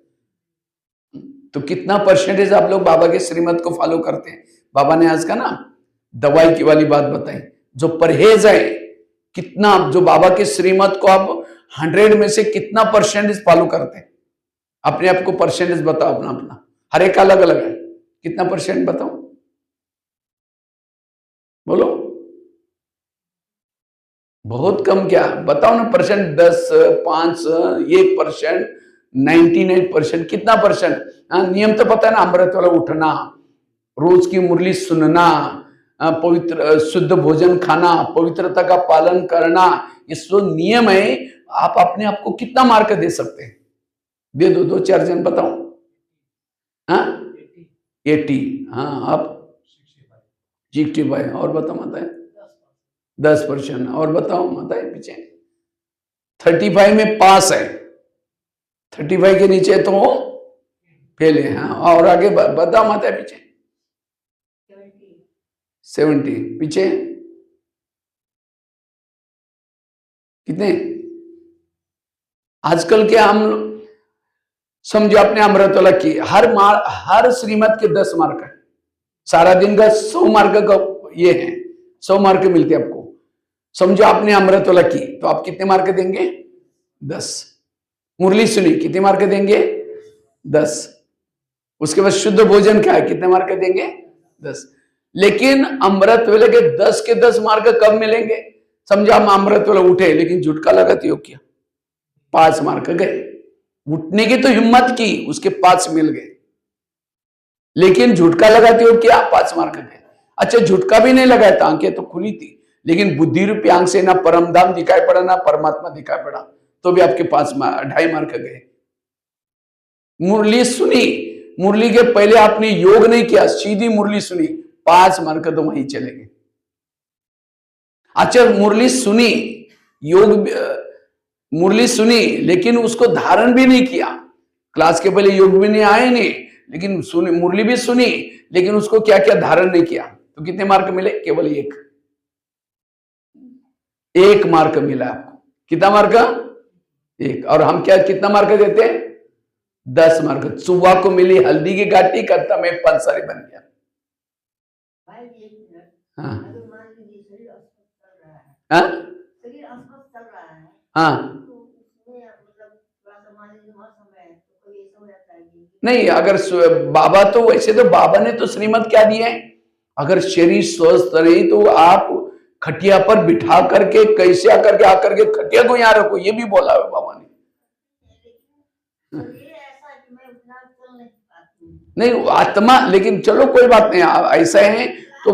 तो कितना परसेंटेज आप लोग बाबा के श्रीमत को फॉलो करते हैं। बाबा ने आज का ना दवाई की वाली बात बताई, जो परहेज है कितना, जो बाबा के श्रीमत को आप 100 में से कितना परसेंटेज फॉलो करते हैं। अपने आप को परसेंटेज बताओ अपना अपना, हर एक अलग अलग है, कितना परसेंट बताओ, बोलो। बहुत कम, क्या बताओ ना परसेंट, 10, 5, 1%, 99%, कितना परसेंट। नियम तो पता है ना, अमृत वाला उठना, रोज की मुरली सुनना, पवित्र शुद्ध भोजन खाना, पवित्रता का पालन करना, ये सब नियम है। आप अपने आप को कितना मार्क दे सकते हैं, दे दो, 2-4 जन बताओ। 80, हाँ आप 65, और बताओ माता है 10%, और बताओ माता है पीछे 35 में पास है, 35 के नीचे तो फेल है। हाँ, और आगे बताओ माता है पीछे 70, पीछे कितने। आजकल के हम समझो अपने अमृत वाला की हर श्रीमत के 10 मार्क है, सारा दिन का 100 मार्क का ये है, 100 मार्क मिलते हैं आपको। समझो आपने अमृतवाला की तो आप कितने मार्क देंगे? 10। मुरली सुनी कितने मार्क देंगे? 10। उसके बाद शुद्ध भोजन खाया कितने मार्क देंगे? 10। लेकिन अमृतवेला के 10 के 10 मार्क कब मिलेंगे? समझो हम अमृतवेला उठे लेकिन झुटका लगाती हो क्या, 5 मार्क गए। उठने की तो हिम्मत की, उसके 5 मिल गए, लेकिन झुटका लगाती हो क्या, 5 मार्क गए। अच्छा झुटका भी नहीं लगाया था, आंखें तो खुली थी, लेकिन बुद्धि रूपी आंख से ना परमधाम दिखाई पड़ा ना परमात्मा दिखाई पड़ा, तो भी आपके 2.5 मार्क गए। मुरली सुनी, मुरली के पहले आपने योग नहीं किया, सीधी मुरली सुनी, 5 मार्क तो वहीं चले गए। अच्छा मुरली सुनी, योग मुरली सुनी लेकिन उसको धारण भी नहीं किया, क्लास के पहले योग भी नहीं आए नहीं, लेकिन सुनी, मुरली भी सुनी लेकिन उसको क्या क्या धारण नहीं किया, तो कितने मार्क मिले? केवल 1 मार्क मिला आपको। कितना मार्क? 1। और हम क्या कितना मार्क देते हैं? 10 मार्क। सुबह को मिली हल्दी की घाटी, करता मैं पंसारी बन गया। हाँ हाँ हाँ नहीं, अगर बाबा तो वैसे तो बाबा ने तो श्रीमत क्या दिया है, अगर शरीर स्वस्थ रहे तो आप खटिया पर बिठा करके कैसे आकर के खटिया को यहाँ रखो, ये भी बोला है बाबा ने। नहीं आत्मा, लेकिन चलो कोई बात नहीं, ऐसा है तो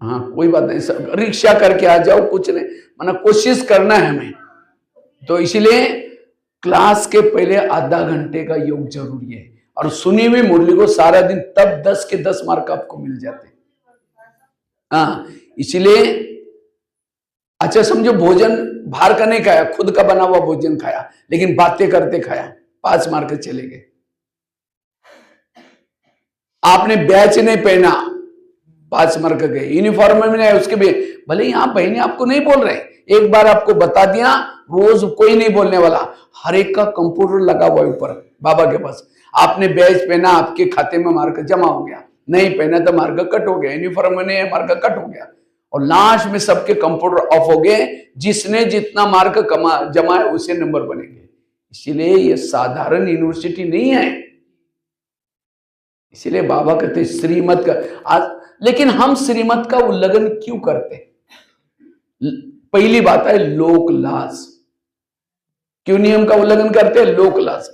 हाँ कोई बात नहीं, रिक्शा करके आ जाओ, कुछ नहीं, माना कोशिश करना है हमें। तो इसलिए क्लास के पहले आधा घंटे का योग जरूरी है, और सुनी हुई मुरली को सारा दिन, तब 10 के 10 मार्क आपको मिल जाते। हाँ इसलिए अच्छा समझो भोजन बाहर का नहीं खाया, खुद का बना हुआ भोजन खाया, लेकिन बातें करते खाया, 5 मार्क चले गए। आपने बैच नहीं पहना, 5 मार्क गए। यूनिफॉर्म में नहीं, उसके भी भले यहाँ बहने आपको नहीं बोल रहे, एक बार आपको बता दिया, रोज कोई नहीं बोलने वाला, हर एक का कंप्यूटर लगा हुआ है ऊपर बाबा के पास। आपने बैच पहना, आपके खाते में मार्क जमा हो गया, नहीं पहना तो मार्क कट हो गया, यूनिफॉर्म में नहीं मार्क कट हो गया, और लास्ट में सबके कंप्यूटर ऑफ हो गए, जिसने जितना मार्क जमा है उसे नंबर बनेंगे। इसीलिए ये साधारण यूनिवर्सिटी नहीं है, इसीलिए बाबा कहते श्रीमत का आज, लेकिन हम श्रीमत का उल्लंघन क्यों करते? पहली बात है लोक लाज। क्यों नियम का उल्लंघन करते हैं? लोक लाज।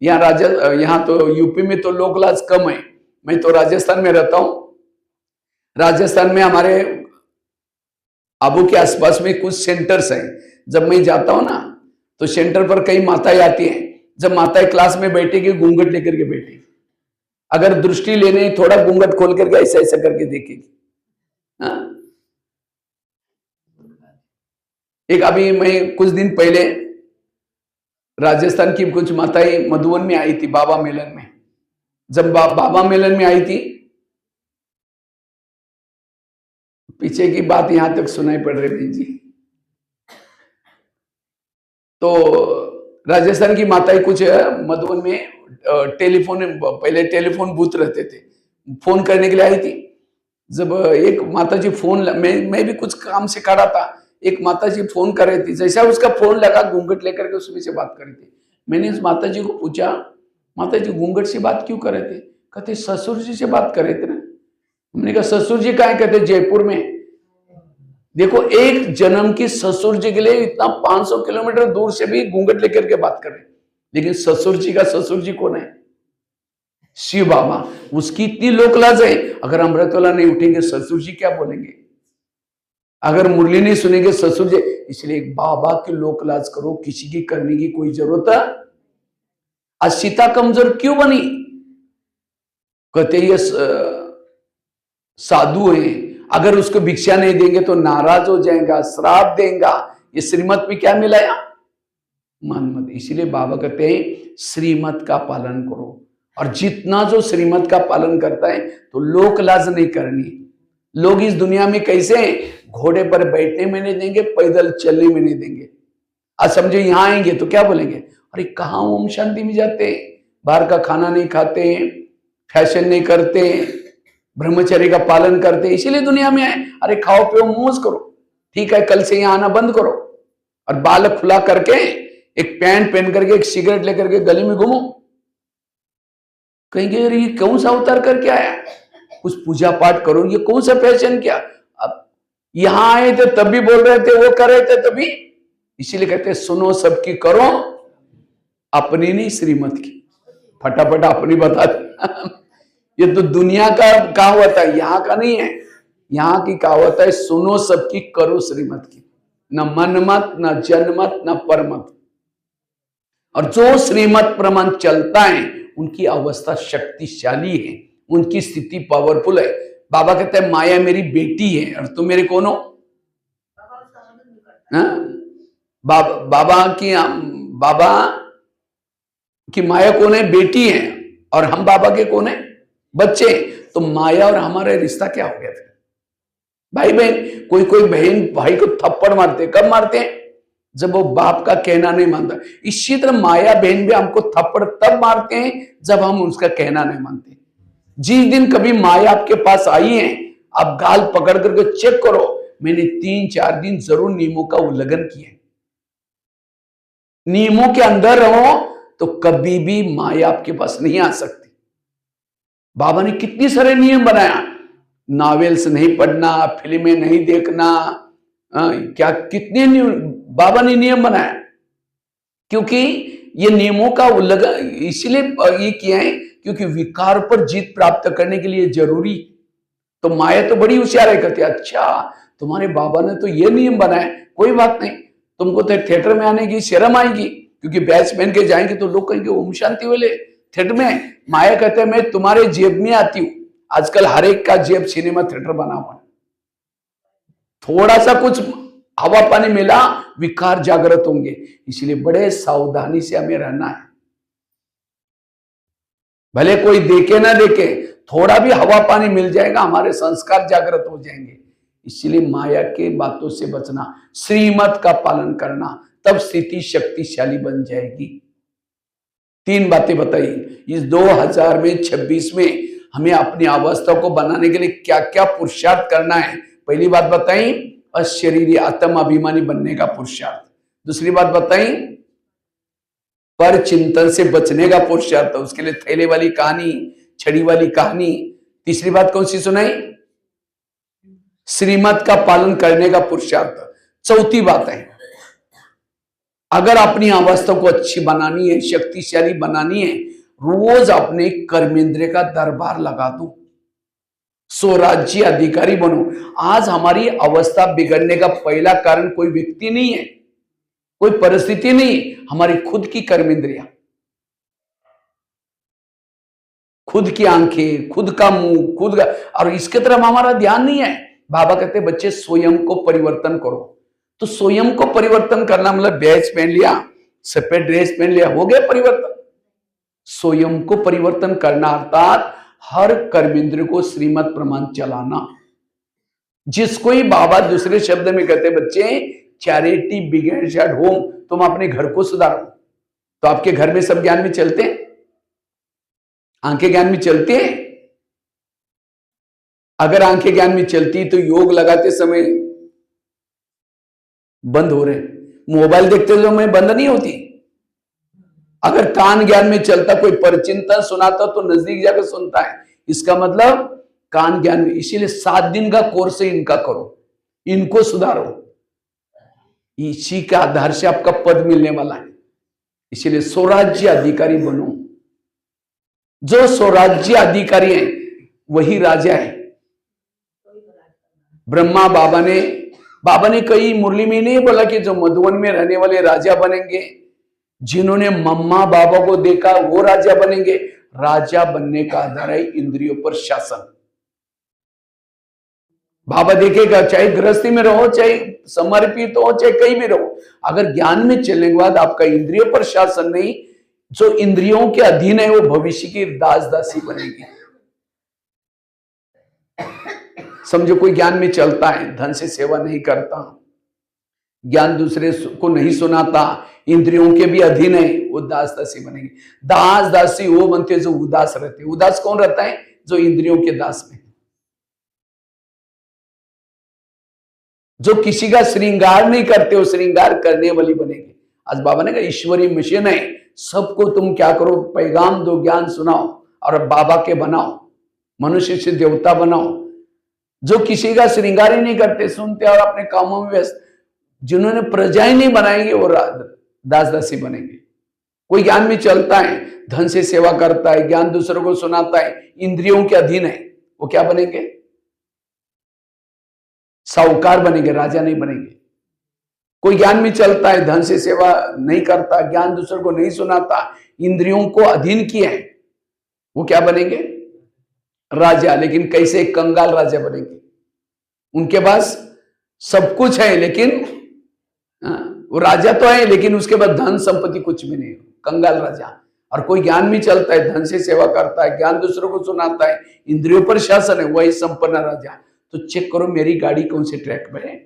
यहाँ तो यूपी में तो लोक लाज कम है, मैं तो राजस्थान में रहता हूं। राजस्थान में हमारे आबू के आसपास में कुछ सेंटर्स हैं, जब मैं जाता हूं ना तो सेंटर पर कई माताएं आती हैं, जब माताएं क्लास में बैठेगी घूंघट लेकर के बैठेगी, अगर दृष्टि लेने थोड़ा घूंघट खोल करके ऐसा ऐसा करके देखेगी। हाँ? एक अभी मैं कुछ दिन पहले राजस्थान की कुछ माताएं मधुबन में आई थी बाबा मेलन में, जब बाबा मेलन में आई थी, पीछे की बात यहां तक सुनाई पड़ रही जी। तो राजस्थान की माताएं कुछ मधुबन में टेलीफोन, पहले टेलीफोन बूथ रहते थे, फोन करने के लिए आई थी। जब एक माताजी फोन, मैं भी कुछ काम से खड़ा था, एक माताजी फोन कर रही थी, जैसा उसका फोन लगा घूंघट लेकर के उसमें से बात कर रही थी। मैंने उस माताजी को पूछा, माताजी घूंघट से बात क्यों कर रहे थे? कहते ससुर जी से बात कर रहे थे ना। हमने कहा ससुर जी कहाँ है? कहते जयपुर में। देखो एक जन्म की ससुर जी के लिए इतना 500 किलोमीटर दूर से भी घूंघट लेकर के बात कर रहे, लेकिन ससुर जी का ससुर जी कौन है? शिव बाबा। उसकी इतनी लोक लाज है, अगर अमृतवाला नहीं उठेंगे ससुर जी क्या बोलेंगे, अगर मुरली नहीं सुनेंगे ससुर जी। इसलिए बाबा की लोक लाज करो, किसी की करने की कोई जरूरत है? आज सीता कमजोर क्यों बनी? कहते ये साधु है, अगर उसको भिक्षा नहीं देंगे तो नाराज हो जाएगा, श्राप देगा। ये श्रीमत में क्या मिलाया? मन मत। इसीलिए बाबा कहते हैं श्रीमत का पालन करो, और जितना जो श्रीमत का पालन करता है तो लोक लाज नहीं करनी। लोग इस दुनिया में कैसे हैं? घोड़े पर बैठने में नहीं देंगे, पैदल चलने में नहीं देंगे। आज समझो यहाँ आएंगे तो क्या बोलेंगे, अरे कहाँ ओम शांति में जाते हैं, बाहर का खाना नहीं खाते हैं, फैशन नहीं करते, ब्रह्मचर्य का पालन करते, इसीलिए दुनिया में आए। अरे खाओ पियो मौज करो, ठीक है, कल से यहाँ आना बंद करो, और बाल खुला करके एक पैंट पहन करके एक सिगरेट लेकर के गली में घूमो। कहेंगे अरे ये कौन सा अवतार करके आया, कुछ पूजा पाठ करो, ये कौन सा फैशन क्या। अब यहां आए थे तब भी बोल रहे थे, वो कर रहे थे तभी। इसीलिए कहते हैं सुनो सबकी करो अपनी नहीं श्रीमत की। फटाफट अपनी बता ये तो दुनिया का कहावत है, यहाँ का नहीं है। यहाँ की कहावत है सुनो सबकी करो श्रीमत की, न मन मत, न जन मत, न परमत। और जो श्रीमत प्रमाण चलता है उनकी अवस्था शक्तिशाली है, उनकी स्थिति पावरफुल है। बाबा कहते हैं माया मेरी बेटी है और तुम मेरे कौन हो। बाबा की माया कौन है, बेटी है, और हम बाबा के कौन है, बच्चे। तो माया और हमारा रिश्ता क्या हो गया फिर। भाई बहन, कोई कोई बहन भाई को थप्पड़ मारते, कब मारते हैं, जब वो बाप का कहना नहीं मानता। इसी तरह माया बहन भी हमको थप्पड़ तब मारते हैं जब हम उसका कहना नहीं मानते। जिस दिन कभी माया आपके पास आई है, आप गाल पकड़ करके चेक करो, मैंने 3-4 दिन जरूर नियमों का उल्लंघन किया। नियमों के अंदर रहो तो कभी भी माया आपके पास नहीं आ सकती। बाबा ने कितने सारे नियम बनाया, नॉवेल्स नहीं पढ़ना, फिल्में नहीं देखना, क्या कितने बाबा ने नियम बनाया। क्योंकि ये नियमों का उल्लंघन इसलिए ये किया है क्योंकि विकार पर जीत प्राप्त करने के लिए जरूरी। तो माया तो बड़ी होशियार है, कहती अच्छा तुम्हारे बाबा ने तो ये नियम बनाया, कोई बात नहीं, तुमको तो थिएटर में आने की शर्म आएगी, क्योंकि बैच पहन के जाएंगे तो लोग कहेंगे ओम शांति वाले थिएटर में। माया कहते हैं मैं तुम्हारे जेब में आती हूं। आजकल हर एक का जेब सिनेमा थिएटर बना हुआ है। थोड़ा सा कुछ हवा पानी मिला, विकार जागृत होंगे। इसलिए बड़े सावधानी से हमें रहना है। भले कोई देखे ना देखे, थोड़ा भी हवा पानी मिल जाएगा, हमारे संस्कार जागृत हो जाएंगे। इसलिए माया के बातों से बचना, श्रीमत का पालन करना, तब स्थिति शक्तिशाली बन जाएगी। 3 बातें बताई। इस 2026 में हमें अपनी अवस्था को बनाने के लिए क्या क्या पुरुषार्थ करना है। पहली बात बताई, अशरीरी आत्म अभिमानी बनने का पुरुषार्थ। दूसरी बात बताई, पर चिंतन से बचने का पुरुषार्थ, उसके लिए थैले वाली कहानी, छड़ी वाली कहानी। तीसरी बात कौन सी सुनाई, श्रीमत का पालन करने का पुरुषार्थ। चौथी बात है, अगर अपनी अवस्था को अच्छी बनानी है, शक्तिशाली बनानी है, रोज अपने कर्मेंद्रिय का दरबार लगा दो, स्वराज्य अधिकारी बनो। आज हमारी अवस्था बिगड़ने का पहला कारण कोई व्यक्ति नहीं है, कोई परिस्थिति नहीं, हमारी खुद की कर्मेंद्रिया, खुद की आंखें, खुद का मुंह, खुद का, और इसके तरफ हमारा ध्यान नहीं है। बाबा कहते बच्चे स्वयं को परिवर्तन करो। तो स्वयं को परिवर्तन करना मतलब बैच पहन लिया, सफेद ड्रेस पहन लिया, हो गया परिवर्तन। स्वयं को परिवर्तन करना अर्थात हर कर्मेंद्र को श्रीमत प्रमाण चलाना, जिसको ही बाबा दूसरे शब्द में कहते बच्चे चैरिटी बिगिंस एट होम। तुम अपने घर को सुधारो। तो आपके घर में सब ज्ञान में चलते हैं, आंखें ज्ञान में चलती हैं। अगर आंखें ज्ञान में चलती तो योग लगाते समय बंद हो रहे, मोबाइल देखते समय बंद नहीं होती। अगर कान ज्ञान में चलता, कोई परचिंतन सुनाता तो नजदीक जाकर सुनता है, इसका मतलब कान ज्ञान में। इसीलिए 7 दिन का कोर्स है इनका करो, इनको सुधारो, इसी के आधार से आपका पद मिलने वाला है। इसीलिए स्वराज्य अधिकारी बनो। जो स्वराज्य अधिकारी है वही राजा है। ब्रह्मा बाबा ने कई मुरली में नहीं बोला कि जो मधुवन में रहने वाले राजा बनेंगे, जिन्होंने मम्मा बाबा को देखा वो राजा बनेंगे। राजा बनने का आधार है इंद्रियों पर शासन। बाबा देखेगा, चाहे गृहस्थी में रहो, चाहे समर्पित हो, चाहे कहीं भी रहो, अगर ज्ञान में चलने के बाद आपका इंद्रियों पर शासन नहीं, जो इंद्रियों के अधीन है वो भविष्य की दास दासी बनेगी। समझो कोई ज्ञान में चलता है, धन से सेवा नहीं करता, ज्ञान दूसरे को नहीं सुनाता, इंद्रियों के भी अधीन है, वो दास दासी बनेंगे। दास दासी वो बनते हैं जो उदास रहते हैं। उदास कौन रहता है? जो इंद्रियों के दास में, जो किसी का श्रृंगार नहीं करते, वो श्रृंगार करने वाली बनेगी। आज बाबा ने कहा ईश्वरी मिशन है, सबको तुम क्या करो, पैगाम दो, ज्ञान सुनाओ और बाबा के बनाओ, मनुष्य से देवता बनाओ। जो किसी का श्रृंगार ही नहीं करते, सुनते और अपने कामों में व्यस्त, जिन्होंने प्रजाएं नहीं बनाएंगे वो दास दासी बनेंगे। कोई ज्ञान में चलता है, धन से सेवा करता है, ज्ञान दूसरों को सुनाता है, इंद्रियों के अधीन है, वो क्या बनेंगे? साहूकार बनेंगे, राजा नहीं बनेंगे। कोई ज्ञान में चलता है, धन से सेवा नहीं करता, ज्ञान दूसरों को नहीं सुनाता, इंद्रियों को अधीन किए हैं, वो क्या बनेंगे? राजा। लेकिन कैसे? कंगाल राजा बनेंगे। उनके पास सब कुछ है, लेकिन वो राजा तो है, लेकिन उसके बाद धन संपत्ति कुछ भी नहीं, कंगाल राजा। और कोई ज्ञान में चलता है, धन से सेवा करता है, ज्ञान दूसरों को सुनाता है, इंद्रियों पर शासन है, वही संपन्न राजा। तो चेक करो मेरी गाड़ी कौन से ट्रैक में है।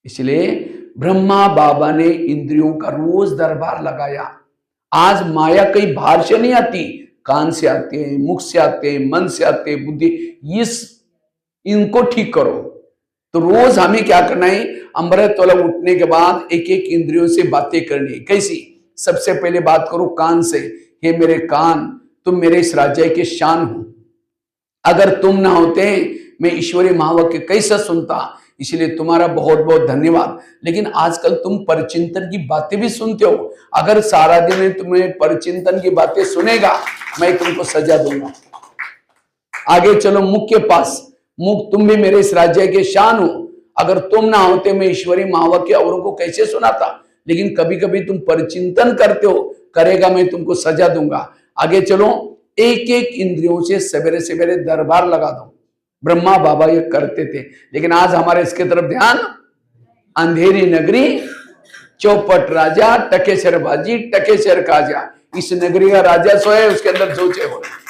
इसलिए ब्रह्मा बाबा ने इंद्रियों का रोज दरबार लगाया। आज माया कई बाहर से नहीं आती, कान से आते हैं, मुख से आते हैं, मन से आते हैं, बुद्धि, इनको ठीक करो। तो रोज हमें क्या करना है? अमृत वाला उठने के बाद एक एक इंद्रियों से बातें करनी है। कैसी? सबसे पहले बात करो कान से, हे मेरे कान, तुम मेरे इस राज्य के शान हो, अगर तुम ना होते मैं ईश्वरीय महावाक्य कैसे सुनता, इसलिए तुम्हारा बहुत बहुत धन्यवाद। लेकिन आजकल तुम परचिंतन की बातें भी सुनते हो, अगर सारा दिन तुम्हें परचिंतन की बातें सुनेगा, मैं तुमको सजा दूंगा। आगे चलो मुख के पास, मुख, तुम भी मेरे इस राज्य के शान हो, अगर तुम ना होते मैं ईश्वरीय महावाक्य औरों को कैसे सुनाता। लेकिन कभी कभी तुम परचिंतन करते हो, करेगा मैं तुमको सजा दूंगा। आगे चलो, एक एक इंद्रियों से सवेरे सवेरे दरबार लगा दो। ब्रह्मा बाबा ये करते थे, लेकिन आज हमारे इसके तरफ ध्यान। अंधेरी नगरी, चौपट राजा, टकेसर बाजी, टकेसर काजा, इस नगरी का राजा सोए, उसके अंदर जोचे हो रहे।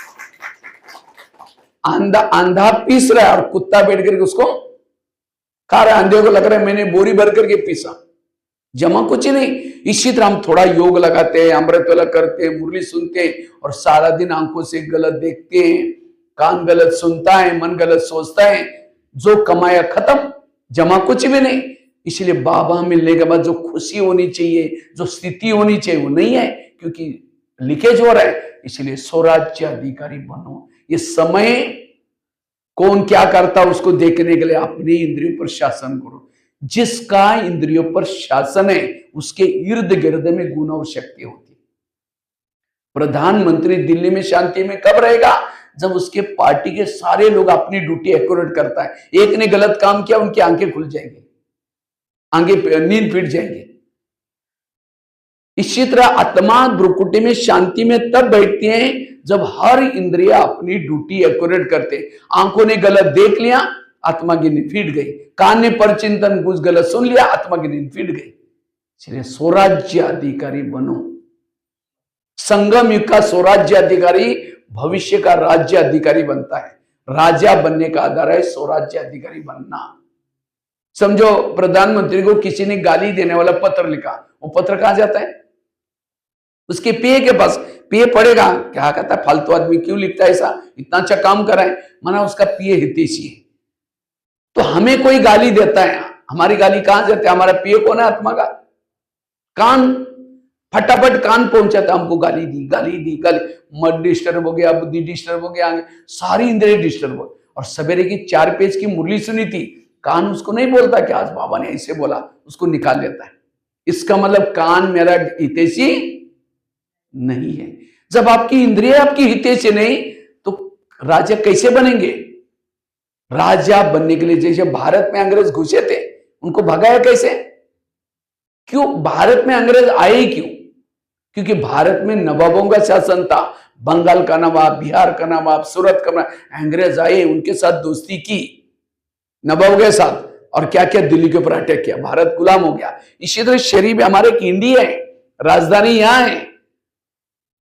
आंधा पीस रहा है और कुत्ता बैठ करके उसको खा रहा है। अंधे को लग रहा है मैंने बोरी भर करके पीसा, जमा कुछ नहीं। इसी तरह हम थोड़ा योग लगाते हैं, अमृत वाला करते हैं, मुरली सुनते हैं और सारा दिन आंखों से गलत देखते हैं, कान गलत सुनता है, मन गलत सोचता है, जो कमाया खत्म, जमा कुछ भी नहीं। इसलिए बाबा मिलने के बाद जो खुशी होनी चाहिए, जो स्थिति होनी चाहिए, वो नहीं है, क्योंकि लीकेज हो रहा है। इसलिए स्वराज्य अधिकारी बनो। ये समय कौन क्या करता उसको देखने के लिए अपनी इंद्रियों पर शासन करो। जिसका इंद्रियों पर शासन है उसके इर्द गिर्द में गुण और शक्ति होती है। प्रधानमंत्री दिल्ली में शांति में कब रहेगा? जब उसके पार्टी के सारे लोग अपनी ड्यूटी एक्यूरेट करता है। एक ने गलत काम किया, उनकी आंखें खुल जाएंगी, आंखें नींद फिट जाएंगे। इसी तरह आत्मा भ्रुकुटी में शांति में तब बैठती है जब हर इंद्रिया अपनी ड्यूटी एक्यूरेट करते। आंखों ने गलत देख लिया, आत्मा की नींद फिट गई, कान ने परचिंतन कुछ गलत सुन लिया, आत्मा की नींद फिट गई। इसलिए स्वराज्य अधिकारी बनो। संगम युग का स्वराज्य अधिकारी भविष्य का राज्य अधिकारी बनता है। राजा बनने का आधार है स्वराज्य अधिकारी बनना। समझो प्रधानमंत्री को किसी ने गाली देने वाला पत्र लिखा, वो पत्र कहां जाता है? उसके पीए के पास। पीए पढ़ेगा, क्या कहता है फालतू आदमी क्यों लिखता है ऐसा, इतना अच्छा काम करा है, माना उसका पीए हितैषी है। तो हमें कोई गाली देता है, हमारी गाली कहां जाती है? हमारा पीए कौन है? आत्मा का कान। फटाफट कान पहुंचाता, हमको गाली दी, गाली दी, गाली। मन डिस्टर्ब हो गया, बुद्धि डिस्टर्ब हो गया, सारी इंद्रिय डिस्टर्ब हो। और सवेरे की 4 पेज की मुरली सुनी थी, कान उसको नहीं बोलता कि आज बाबा ने ऐसे बोला, उसको निकाल लेता है। इसका मतलब कान मेरा हितैषी नहीं है। जब आपकी इंद्रिय आपकी हितैषी नहीं, तो राजा कैसे बनेंगे? राजा बनने के लिए जैसे भारत में अंग्रेज घुसे थे, उनको भगाया कैसे? क्यों भारत में अंग्रेज आए? क्यों? क्योंकि भारत में नवाबों का शासन था। बंगाल का नवाब, बिहार का नवाब, सूरत का नवाब, अंग्रेज आए, उनके साथ दोस्ती की नवाबों के साथ, और क्या क्या दिल्ली के ऊपर अटैक किया, भारत गुलाम हो गया। इसी तरह शरीफ हमारे इंडिया है, राजधानी यहां है,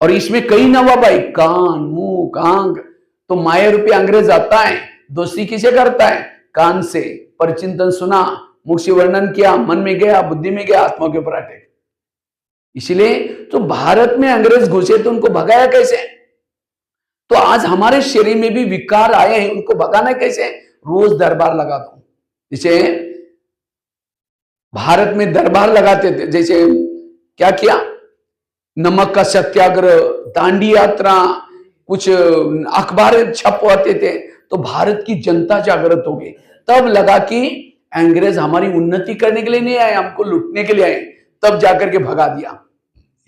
और इसमें कई नवाब आए, कान, मुंह, आंख। तो माया रूपी अंग्रेज आता है, दोस्ती किसे करता है? कान से परचिंतन सुना, मुख से वर्णन किया, मन में गया, बुद्धि में गया, आत्मा के ऊपर अटैक। इसलिए तो भारत में अंग्रेज घुसे तो उनको भगाया कैसे? तो आज हमारे शरीर में भी विकार आए हैं, उनको भगाना कैसे? रोज दरबार लगा दो। जैसे भारत में दरबार लगाते थे, जैसे क्या किया, नमक का सत्याग्रह, दांडी यात्रा, कुछ अखबार छपवाते थे, तो भारत की जनता जागृत हो गई। तब लगा कि अंग्रेज हमारी उन्नति करने के लिए नहीं आए, हमको लूटने के लिए आए, तब जाकर के भगा दिया।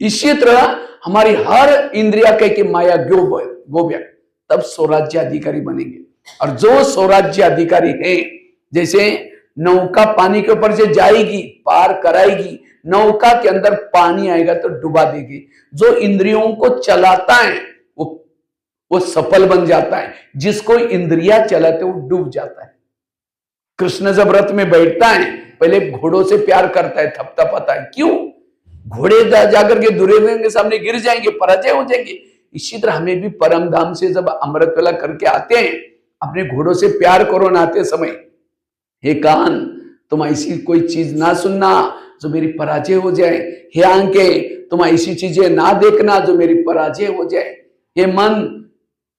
इसी तरह हमारी हर इंद्रिया कह के माया गोव्य, तब स्वराज्य अधिकारी बनेंगे। और जो स्वराज्य अधिकारी है, जैसे नौका पानी के ऊपर से जाएगी, पार कराएगी, नौका के अंदर पानी आएगा तो डुबा देगी। जो इंद्रियों को चलाता है वो सफल बन जाता है, जिसको इंद्रिया चलाते वो डूब जाता है। कृष्ण जब रथ में बैठता है, पहले घोड़ों से प्यार करता है, थपथपाता है। क्यों? घोड़े जाकर के दुर्योधन के सामने गिर जाएंगे, पराजय हो जाएंगे। इसी तरह हमें भी परम धाम से जब अमृत वेला करके आते हैं, अपने घोड़ों से प्यार करो ना आते समय, हे कान तुम ऐसी कोई चीज ना सुनना जो मेरी पराजय हो जाए, हे आंखें तुम ऐसी चीजें ना देखना जो मेरी पराजय हो जाए, हे मन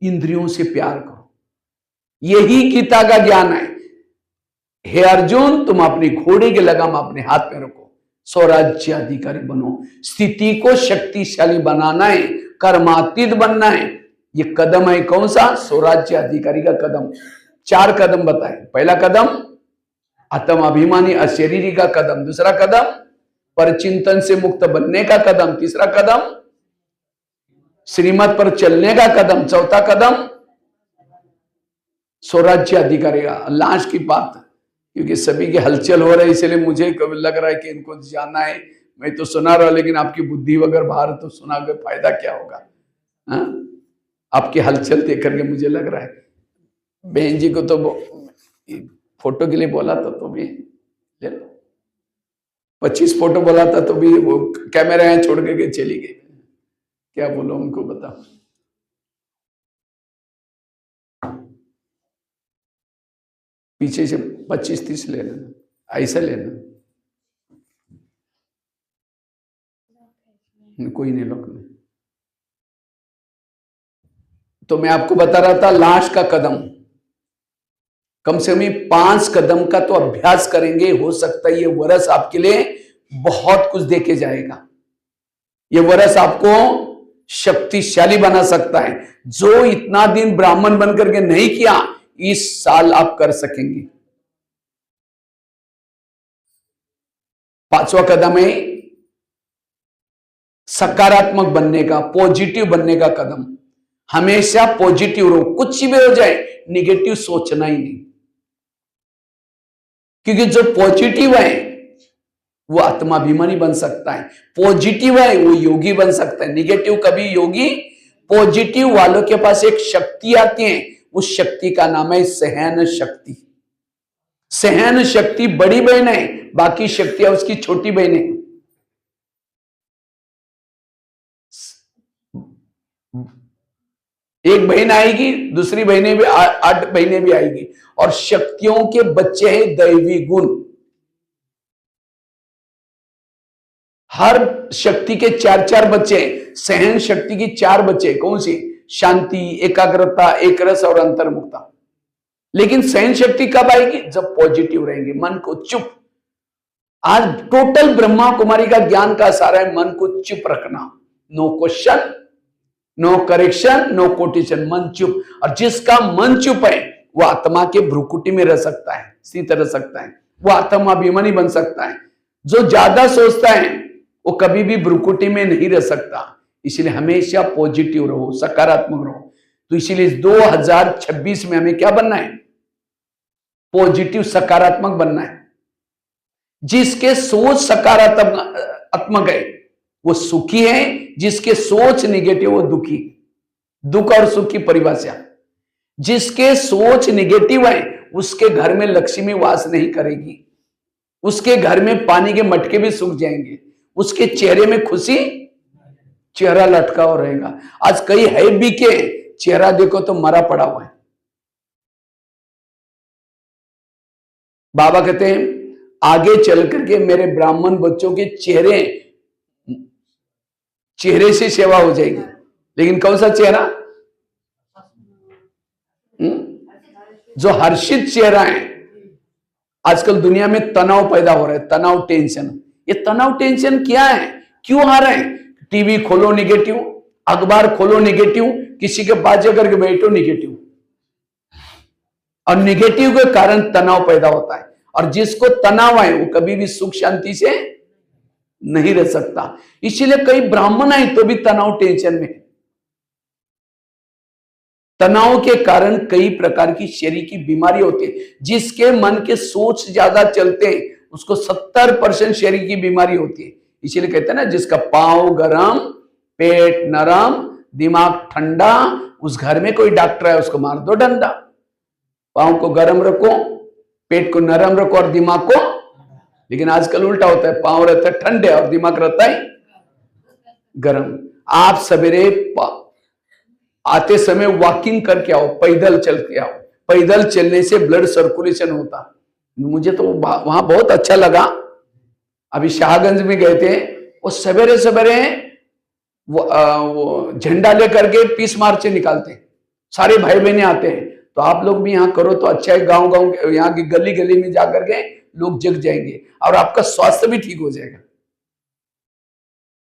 इंद्रियों से प्यार करो। यही गीता का ज्ञान है। हे अर्जुन तुम अपनी घोड़े की लगाम अपने हाथ में रखो, स्वराज्य अधिकारी बनो। स्थिति को शक्तिशाली बनाना है, कर्मातीत बनना है। ये कदम है कौन सा? स्वराज्य अधिकारी का कदम। 4 कदम बताए। पहला कदम आत्म अभिमानी अशरीरी का कदम, दूसरा कदम परचिंतन से मुक्त बनने का कदम, तीसरा कदम श्रीमत पर चलने का कदम, चौथा कदम स्वराज्य अधिकारी का। लास्ट की बात, क्योंकि सभी की हलचल हो रही है, इसलिए मुझे लग रहा है कि इनको जाना है। मैं तो सुना रहा हूं, लेकिन आपकी बुद्धि वगैरह बाहर, तो सुना के फायदा क्या होगा? हा? आपकी हलचल देख करके मुझे लग रहा है, बहन जी को तो फोटो के लिए बोला था तो भी ले लो, 25 फोटो बोला था तो भी वो कैमरा यहाँ छोड़ के चली गई। क्या बोलो उनको, बताओ। पीछे से 25-30 ले लेना, ऐसा लेना, कोई नहीं लोग नहीं। तो मैं आपको बता रहा था लास्ट का कदम, कम से कम 5 कदम का तो अभ्यास करेंगे, हो सकता है ये वर्ष आपके लिए बहुत कुछ देके जाएगा। ये वर्ष आपको शक्तिशाली बना सकता है। जो इतना दिन ब्राह्मण बनकर के नहीं किया, इस साल आप कर सकेंगे। 5वां कदम है सकारात्मक बनने का, पॉजिटिव बनने का कदम। हमेशा पॉजिटिव रहो, कुछ भी हो जाए निगेटिव सोचना ही नहीं, क्योंकि जो पॉजिटिव है वो आत्माभिमानी बन सकता है, पॉजिटिव है वो योगी बन सकता है। निगेटिव कभी योगी। पॉजिटिव वालों के पास एक शक्ति आती है, उस शक्ति का नाम है सहन शक्ति। सहन शक्ति बड़ी बहन है, बाकी शक्तियां उसकी छोटी बहन है। एक बहन आएगी, दूसरी बहनें भी 8 बहनें भी आएगी, और शक्तियों के बच्चे हैं दैवी गुण। हर शक्ति के 4-4 बच्चे, सहन शक्ति की 4 बच्चे। कौन सी? शांति, एकाग्रता, एक रस और अंतर्मुखता। लेकिन सहन शक्ति कब आएगी? जब पॉजिटिव रहेंगे, मन को चुप। आज टोटल ब्रह्मा कुमारी का ज्ञान का सारा है मन को चुप रखना। No question, no correction, no quotation, मन चुप। और जिसका मन चुप है वो आत्मा के भ्रुकुटी में रह सकता है, स्थित रह सकता है, वो आत्माभिमानी बन सकता है। जो ज्यादा सोचता है वो कभी भी भ्रुकुटी में नहीं रह सकता। इसलिए हमेशा पॉजिटिव रहो, सकारात्मक रहो। तो इसीलिए 2026 में हमें क्या बनना है? पॉजिटिव, सकारात्मक बनना है। जिसके सोच सकारात्मक है वो सुखी है, जिसके सोच निगेटिव वो दुखी। दुख और सुख की परिभाषा, जिसके सोच निगेटिव है उसके घर में लक्ष्मी वास नहीं करेगी, उसके घर में पानी के मटके भी सूख जाएंगे, उसके चेहरे में खुशी, चेहरा लटका हुआ रहेगा। आज कई है भी के चेहरा देखो तो मरा पड़ा हुआ है। बाबा कहते हैं आगे चल करके मेरे ब्राह्मण बच्चों के चेहरे से सेवा हो जाएगी। लेकिन कौन सा चेहरा? जो हर्षित चेहरा है। आजकल दुनिया में तनाव पैदा हो रहा है, तनाव, टेंशन। ये तनाव टेंशन क्या है, क्यों आ रहे हैं? टीवी खोलो निगेटिव, अखबार खोलो निगेटिव, किसी के पास जाकर के बैठो निगेटिव, और निगेटिव के कारण तनाव पैदा होता है। और जिसको तनाव है वो कभी भी सुख शांति से नहीं रह सकता। इसीलिए कई ब्राह्मण है तो भी तनाव, टेंशन में। तनाव के कारण कई प्रकार की शरीर की बीमारी होती है। जिसके मन के सोच ज्यादा चलते हैं उसको 70% शरीर की बीमारी होती है। इसीलिए कहते हैं ना, जिसका पांव गरम, पेट नरम, दिमाग ठंडा, उस घर में कोई डॉक्टर है उसको मार दो डंडा। पांव को गरम रखो, पेट को नरम रखो और दिमाग को। लेकिन आजकल उल्टा होता है, पांव रहता है ठंडे और दिमाग रहता है गरम। आप सवेरे आते समय वॉकिंग करके आओ, पैदल चल के आओ। पैदल चलने से ब्लड सर्कुलेशन होता। मुझे तो वहां बहुत अच्छा लगा। अभी शाहगंज में गए थे, वो सवेरे सवेरे वो झंडा लेकर के पीस मार्च निकालते हैं, सारे भाई बहने आते हैं। तो आप लोग भी यहाँ करो तो अच्छा है। गांव गांव यहाँ की गली गली में जाकर के लोग जग जाएंगे और आपका स्वास्थ्य भी ठीक हो जाएगा।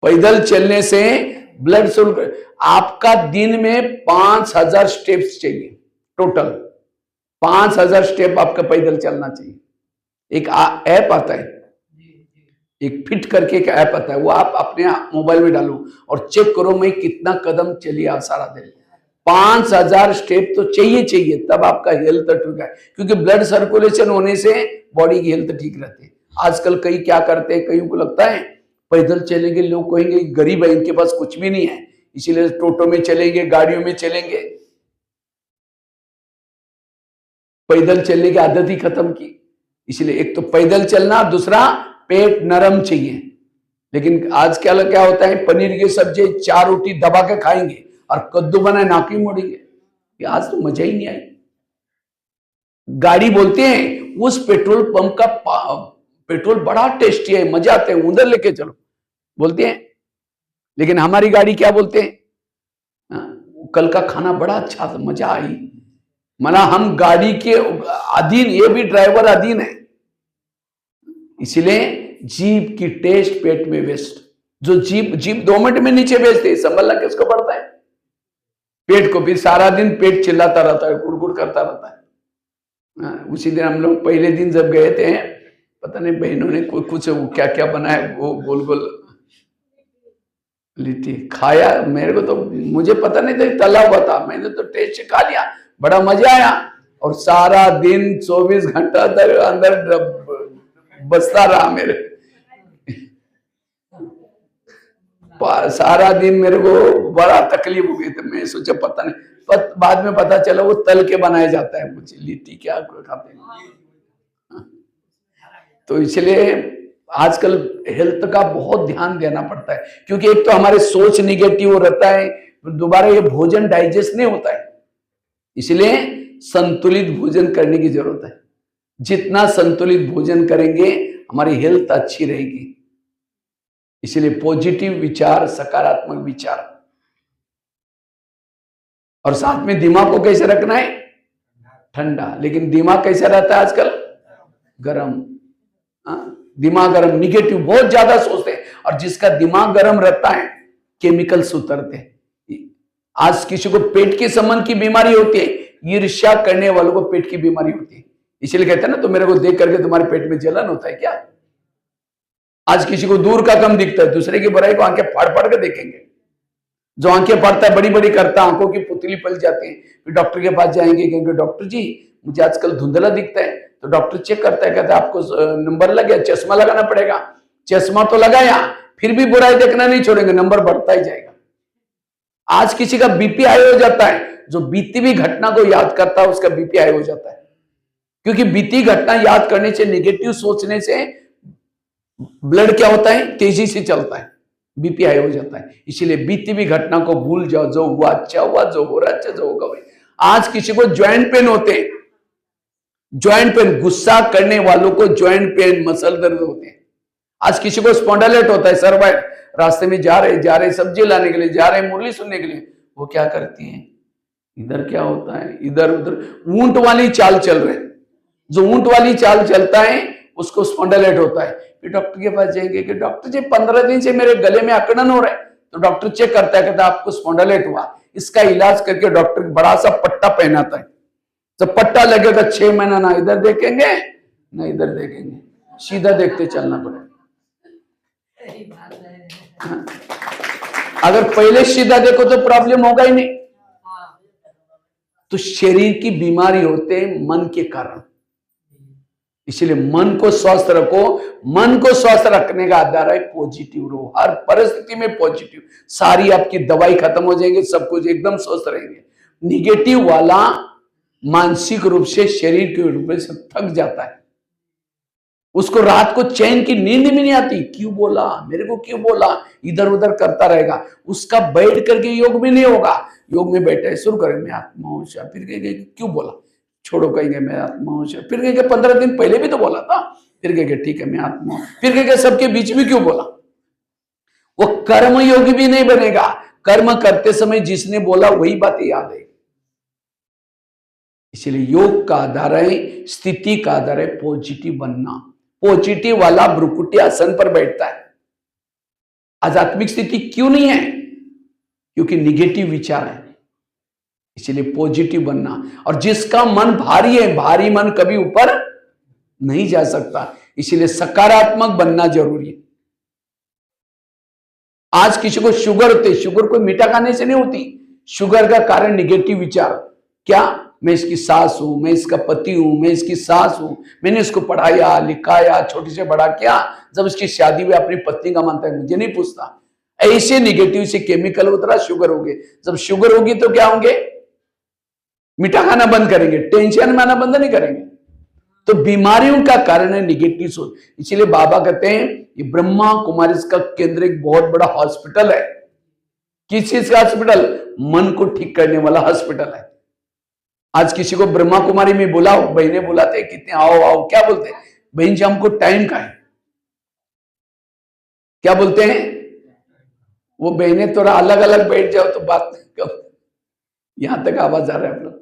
पैदल चलने से ब्लड सर्कुलेशन, आपका दिन में 5000 स्टेप्स चाहिए टोटल। 5000 स्टेप आपका पैदल चलना चाहिए। एक ऐप आता है, एक फिट करके एक ऐप आता है, वो आप अपने मोबाइल में डालो और चेक करो मैं कितना कदम चलिए सारा दिन। 5000 स्टेप तो चाहिए, तब आपका हेल्थ ठीक है। क्योंकि ब्लड सर्कुलेशन होने से बॉडी की हेल्थ ठीक रहती है। आजकल कई क्या करते हैं, कईयों को लगता है पैदल चलेंगे, लोग कहेंगे गरीब है, इनके पास कुछ भी नहीं है, इसीलिए टोटो में चलेंगे, गाड़ियों में चलेंगे। पैदल चलने की आदत ही खत्म की। इसलिए एक तो पैदल चलना, दूसरा पेट नरम चाहिए। लेकिन आज क्या होता है, पनीर की सब्जी 4 रोटी दबा के खाएंगे और कद्दू बनाए नाक ही मोड़ेंगे। आज तो मजा ही नहीं आई। गाड़ी बोलते हैं उस पेट्रोल पंप का पेट्रोल बड़ा टेस्टी है, मजा आते हैं, उधर लेके चलो बोलते हैं। लेकिन हमारी गाड़ी क्या बोलते हैं, कल का खाना बड़ा अच्छा था, मजा आई। मना हम गाड़ी के अधीन, ये भी ड्राइवर अधीन है। इसलिए जीभ की टेस्ट पेट में वेस्ट। जो जीभ 2 मिनट में नीचे भेजते, संभलना किसको पड़ता है? पेट को। फिर सारा दिन पेट चिल्लाता रहता है, गुड़गुड़ करता रहता है। उसी दिन हम लोग पहले दिन जब गए थे, पता नहीं बहनों ने कुछ क्या क्या बनाया, वो गोल गोल लिट्टी खाया। मेरे को तो, मुझे पता नहीं था तला हुआ था, मैंने तो टेस्ट खा लिया, बड़ा मजा आया। और सारा दिन 24 घंटा अंदर बसता रहा मेरे। सारा दिन मेरे को बड़ा तकलीफ हो गई। तो मैं सोचा पता नहीं, बाद में पता चला वो तल के बनाया जाता है। मुझे लिट्टी क्या खाते हैं। तो इसलिए आजकल हेल्थ का बहुत ध्यान देना पड़ता है, क्योंकि एक तो हमारे सोच निगेटिव रहता है, दोबारा ये भोजन डाइजेस्ट नहीं होता है। इसलिए संतुलित भोजन करने की जरूरत है। जितना संतुलित भोजन करेंगे हमारी हेल्थ अच्छी रहेगी। इसलिए पॉजिटिव विचार, सकारात्मक विचार, और साथ में दिमाग को कैसे रखना है? ठंडा। लेकिन दिमाग कैसा रहता है आजकल? गरम। दिमाग गरम, निगेटिव बहुत ज्यादा सोचते हैं। और जिसका दिमाग गरम रहता है केमिकल्स उतरते हैं। आज किसी को पेट के संबंध की बीमारी होती है, ईर्ष्या करने वालों को पेट की बीमारी होती है। इसलिए कहते हैं ना, तो मेरे को देख करके तुम्हारे पेट में जलन होता है क्या? आज किसी को दूर का कम दिखता है, दूसरे की बुराई को आंखें फाड़ फाड़ के देखेंगे। जो आंखें फाड़ता है, बड़ी बड़ी करता है, आंखों की पुतली पल जाती है। फिर डॉक्टर के पास जाएंगे, क्योंकि डॉक्टर जी मुझे आजकल धुंधला दिखता है। तो डॉक्टर चेक करता है, कहता है आपको नंबर लग गया, चश्मा लगाना पड़ेगा। चश्मा तो लगाया, फिर भी बुराई देखना नहीं छोड़ेंगे, नंबर बढ़ता ही जाएगा। आज किसी का बीपी हाई हो जाता है, जो बीती हुई घटना को याद करता है उसका बीपी हाई हो जाता है। क्योंकि बीती घटना याद करने से, नेगेटिव सोचने से ब्लड क्या होता है, तेजी से चलता है, बीपी हाई हो जाता है। इसीलिए बीती हुई घटना को भूल जाओ, जो हुआ अच्छा हुआ, जो हो रहा अच्छा, जो होगा वही। आज किसी को ज्वाइंट पेन होते हैं, ज्वाइंट पेन, गुस्सा करने वालों को ज्वाइंट पेन, मसल दर्द होते हैं। आज किसी को स्पॉन्डालाइट होता है, सर्वाइट, रास्ते में जा रहे सब्जी लाने के लिए, जा रहे मुरली सुनने के लिए, वो क्या करती हैं, इधर क्या होता है, इधर उधर ऊंट वाली चाल चल रहे। जो ऊंट वाली चाल चलता है उसको स्पॉन्डालाइट होता है। फिर डॉक्टर के पास जाएंगे कि डॉक्टर जी 15 दिन से मेरे गले में अकड़न हो रहा है। तो डॉक्टर चेक करता है, कहता है आपको स्पॉन्डालाइट हुआ। इसका इलाज करके डॉक्टर बड़ा सा पट्टा पहनाता है। जब पट्टा लगेगा 6 महीना ना इधर देखेंगे ना इधर देखेंगे, सीधा देखते चलना पड़ेगा। अगर पहले सीधा देखो तो प्रॉब्लम होगा ही नहीं। तो शरीर की बीमारी होते मन के कारण। इसलिए मन को स्वस्थ रखो। मन को स्वस्थ रखने का आधार है पॉजिटिव रहो, हर परिस्थिति में पॉजिटिव। सारी आपकी दवाई खत्म हो जाएंगे, सब कुछ एकदम स्वस्थ रहेंगे। निगेटिव वाला मानसिक रूप से, शरीर के रूप से थक जाता है। उसको रात को चैन की नींद भी नहीं आती, क्यों बोला, मेरे को क्यों बोला, इधर उधर करता रहेगा। उसका बैठ करके योग भी नहीं होगा। योग में बैठे शुरू करें, मैं आत्मा हूं, फिर कहेंगे क्यों बोला, छोड़ो, कहेंगे मैं आत्मा हूं, फिर कहेंगे 15 दिन पहले भी तो बोला था, फिर कहेंगे ठीक है मैं आत्मा हूं, फिर कहेंगे सबके बीच में क्यों बोला। वो कर्म योगी भी नहीं बनेगा। कर्म करते समय जिसने बोला वही बातें याद है। इसलिए योग का आधार है, स्थिति का आधार है पॉजिटिव बनना। पॉजिटिव वाला भ्रुकुटी आसन पर बैठता है। आध्यात्मिक स्थिति क्यों नहीं है, क्योंकि निगेटिव विचार है। इसलिए पॉजिटिव बनना। और जिसका मन भारी है, भारी मन कभी ऊपर नहीं जा सकता, इसलिए सकारात्मक बनना जरूरी है। आज किसी को शुगर होती है, शुगर कोई मीठा खाने से नहीं होती। शुगर का कारण निगेटिव विचार। क्या मैं इसकी सास हूं, मैं इसका पति हूं, मैं इसकी सास हूं, मैंने इसको पढ़ाया लिखाया, छोटे से बड़ा किया, जब इसकी शादी हुई अपनी पत्नी का मानता है, मुझे नहीं पूछता। ऐसे निगेटिव से केमिकल उतरा, शुगर हो गए। जब शुगर होगी तो क्या होंगे, मीठा खाना बंद करेंगे, टेंशन में आना बंद नहीं करेंगे। तो बीमारियों का कारण है निगेटिव सोच। इसलिए बाबा कहते हैं ये ब्रह्मा कुमारी का केंद्र एक बहुत बड़ा हॉस्पिटल है। किस चीज का हॉस्पिटल, मन को ठीक करने वाला हॉस्पिटल है। आज किसी को ब्रह्मा कुमारी में बुलाओ, बहने बुलाते कितने, आओ आओ, क्या बोलते हैं, बहन जी हमको टाइम का है, क्या बोलते हैं वो बहने, थोड़ा अलग अलग बैठ जाओ तो बात कब, यहां तक आवाज आ रहा है आप लोग,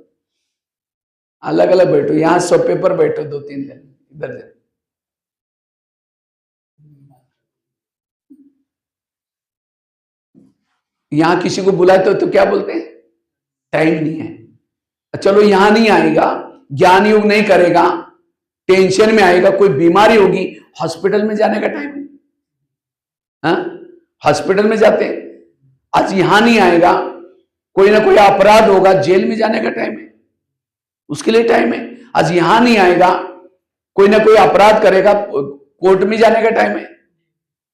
अलग अलग बैठो, यहां सोफे पर बैठो 2-3 दिन, इधर जाओ। यहां किसी को बुलाते हो तो क्या बोलते हैं, टाइम नहीं है। चलो यहां नहीं आएगा, ज्ञान योग नहीं करेगा, टेंशन में आएगा, कोई बीमारी होगी, हॉस्पिटल में जाने का टाइम है, हॉस्पिटल में जाते हैं। आज यहां नहीं आएगा, कोई ना कोई अपराध होगा, जेल में जाने का टाइम है, उसके लिए टाइम है। आज यहां नहीं आएगा, कोई ना कोई अपराध करेगा, कोर्ट में जाने का टाइम है।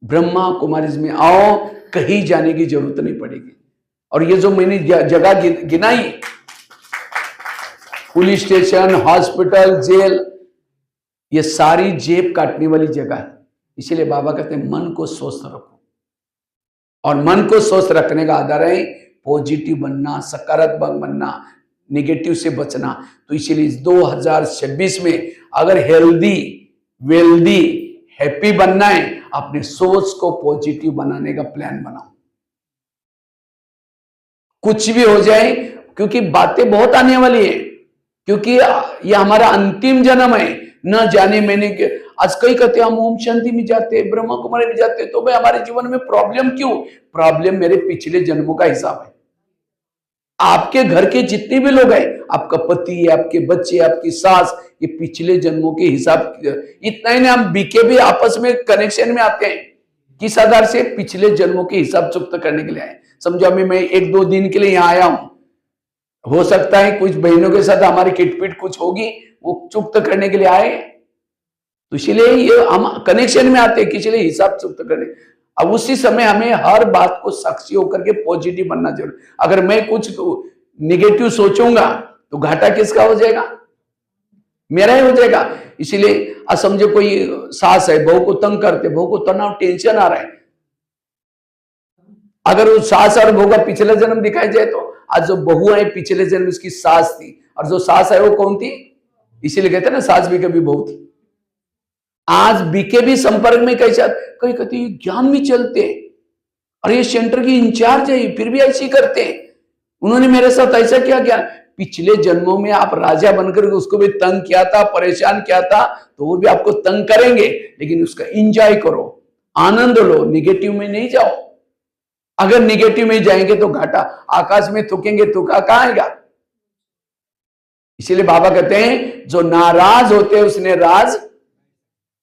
ब्रह्मा कुमारी में आओ, कहीं जाने की जरूरत नहीं पड़ेगी। और ये जो मैंने जगह गिनाई, पुलिस स्टेशन, हॉस्पिटल, जेल, ये सारी जेब काटने वाली जगह है। इसीलिए बाबा कहते हैं मन को स्वस्थ रखो। और मन को स्वस्थ रखने का आधार है पॉजिटिव बनना, सकारात्मक बनना, निगेटिव से बचना। तो इसीलिए 2026 में अगर हेल्दी, वेल्दी, हैप्पी बनना है, अपने सोच को पॉजिटिव बनाने का प्लान बनाओ। कुछ भी हो जाए, क्योंकि बातें बहुत आने वाली है, क्योंकि ये हमारा अंतिम जन्म है। न जाने मैंने, आज कई कहते हैं हम ओम शांति में जाते, ब्रह्मा कुमारी में जाते, तो भाई हमारे जीवन में प्रॉब्लम क्यों, प्रॉब्लम मेरे पिछले जन्मों का हिसाब है। आपके घर के जितने भी लोग हैं, आपका पति, आपके बच्चे, आपकी सास, ये पिछले जन्मों के हिसाब। इतना ही नहीं, हम बीके भी आपस में कनेक्शन में आते हैं, किस आधार से, पिछले जन्मों के हिसाब चुकता करने के लिए आए। समझो अभी मैं 1-2 दिन के लिए यहाँ आया हूं, हो सकता है कुछ बहनों के साथ हमारी किटपिट कुछ होगी, वो चुकता करने के लिए आए, तो इसलिए ये हम कनेक्शन में आते हैं, इसलिए हिसाब चुकता करने। अब उसी समय हमें हर बात को साक्षी होकर के पॉजिटिव बनना जरूर। अगर मैं कुछ निगेटिव सोचूंगा तो घाटा किसका हो जाएगा, मेरा ही हो जाएगा। इसीलिए आज समझो कोई सास है, बहू को तंग करते, बहू को तनाव, टेंशन आ रहा है, अगर वो सास और बहू का पिछला जन्म दिखाई जाए तो आज जो बहू है पिछले जन्म उसकी सास थी, और जो सास है वो कौन थी, इसीलिए कहते हैं ना सास भी कभी बहू थी। आज बीके भी संपर्क में कैसा, कहीं कहते हैं ज्ञान में चलते हैं और ये सेंटर की इंचार्ज है फिर भी ऐसी करते हैं, उन्होंने मेरे साथ ऐसा किया क्या, पिछले जन्मों में आप राजा बनकर उसको भी तंग किया था, परेशान किया था, तो वो भी आपको तंग करेंगे, लेकिन उसका एंजॉय करो, आनंद लो, निगेटिव में नहीं जाओ। अगर निगेटिव में जाएंगे तो घाटा, आकाश में थूकेंगे तो कहां आएगा। इसीलिए बाबा कहते हैं जो नाराज होते हैं उसने राज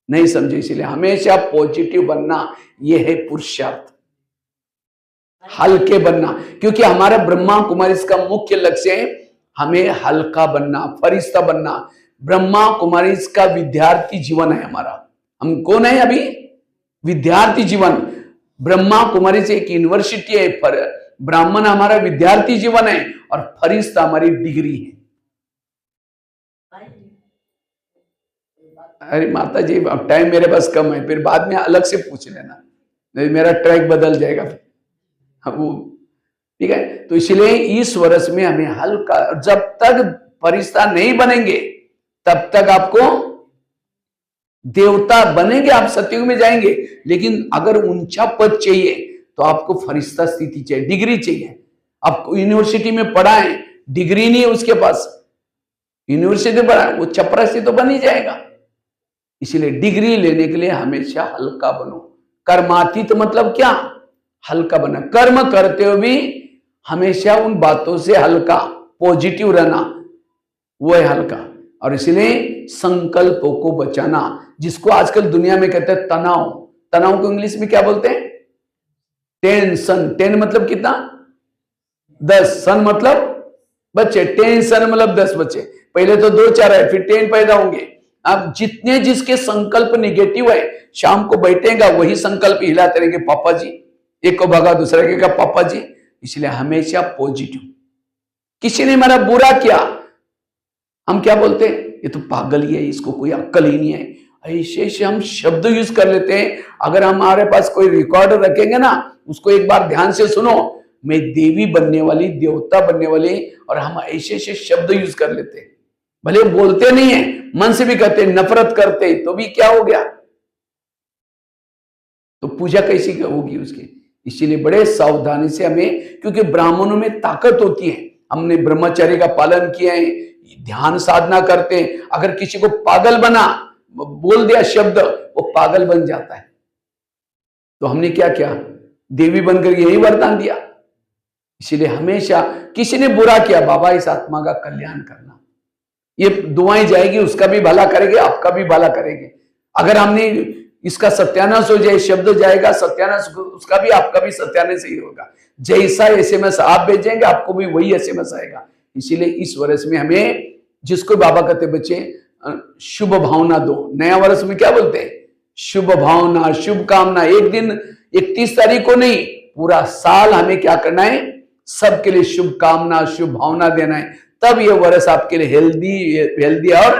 नहीं समझे। इसीलिए हमेशा पॉजिटिव बनना, यह है पुरुषार्थ, हल्के बनना, क्योंकि हमारा ब्रह्मा कुमारी इसका मुख्य लक्ष्य है हमें हल्का बनना, फरिश्ता बनना। ब्रह्मा कुमारी इसका विद्यार्थी जीवन है हमारा। हम कौन है अभी, विद्यार्थी जीवन। ब्रह्मा कुमारी से एक यूनिवर्सिटी है, पर ब्राह्मण हमारा विद्यार्थी जीवन है और फरिश्ता हमारी डिग्री है। अरे माता जी अब टाइम मेरे पास कम है, फिर बाद में अलग से पूछ लेना, नहीं मेरा ट्रैक बदल जाएगा फिर। वो ठीक है, तो इसलिए इस वर्ष में हमें हल्का, जब तक फरिश्ता नहीं बनेंगे तब तक आपको देवता बनेंगे, आप सतयुग में जाएंगे, लेकिन अगर ऊंचा पद चाहिए तो आपको फरिश्ता स्थिति चाहिए, डिग्री चाहिए। आप यूनिवर्सिटी में पढ़ाएं, डिग्री नहीं है उसके पास, यूनिवर्सिटी पढ़ाएं, वो चपरासी तो बन ही जाएगा। इसलिए डिग्री लेने के लिए हमेशा हल्का बनो। कर्मातीत मतलब क्या, हल्का बना, कर्म करते हुए भी हमेशा उन बातों से हल्का, पॉजिटिव रहना, वो है हल्का। और इसलिए संकल्पों को बचाना, जिसको आजकल दुनिया में कहते हैं तनाव। तनाव को इंग्लिश में क्या बोलते हैं, टेंशन। टेन मतलब कितना, 10, सन मतलब बच्चे, टेंशन मतलब 10 बच्चे, पहले तो 2 4 है, फिर 10 पैदा होंगे। अब जितने जिसके संकल्प निगेटिव है, शाम को बैठेगा वही संकल्प हिलाते रहेंगे, पापा जी, एक को भगा दूसरे के कहा पापा जी। इसलिए हमेशा पॉजिटिव। किसी ने मेरा बुरा किया, हम क्या बोलते हैं, ये तो पागल ही है, इसको कोई अक्ल ही नहीं है, ऐसे हम शब्द यूज कर लेते हैं। अगर हमारे पास कोई रिकॉर्ड रखेंगे ना, उसको एक बार ध्यान से सुनो, मैं देवी बनने वाली, देवता बनने वाली, और हम ऐसे ऐसे शब्द यूज कर लेते हैं। भले बोलते नहीं है, मन से भी कहते, नफरत करते, तो भी क्या हो गया, तो पूजा कैसी होगी उसकी। इसीलिए बड़े सावधानी से हमें, क्योंकि ब्राह्मणों में ताकत होती है, हमने ब्रह्मचर्य का पालन किया है, ध्यान साधना करते हैं। अगर किसी को पागल बना, बोल दिया शब्द, वो पागल बन जाता है। तो हमने क्या किया, देवी बनकर यही वरदान दिया। इसीलिए हमेशा किसी ने बुरा किया, बाबा इस आत्मा का कल्याण करना, ये दुआएं जाएगी, उसका भी भला करेंगे, आपका भी भला करेंगे। अगर हमने इसका सत्यानाश हो जाए, शब्द जाएगा सत्यानाश, उसका भी आपका भी सत्यानाश ही होगा। जैसा एसएमएस आप भेजेंगे, आपको भी वही एसएमएस आएगा। इसीलिए इस वर्ष में हमें, जिसको बाबा कहते बच्चे, शुभ भावना दो। नया वर्ष में क्या बोलते हैं, शुभ भावना, शुभ कामना। एक दिन 31 तारीख को नहीं, पूरा साल हमें क्या करना है, सबके लिए शुभ कामना, शुभ भावना देना है। तब ये वर्ष आपके लिए हेल्दी और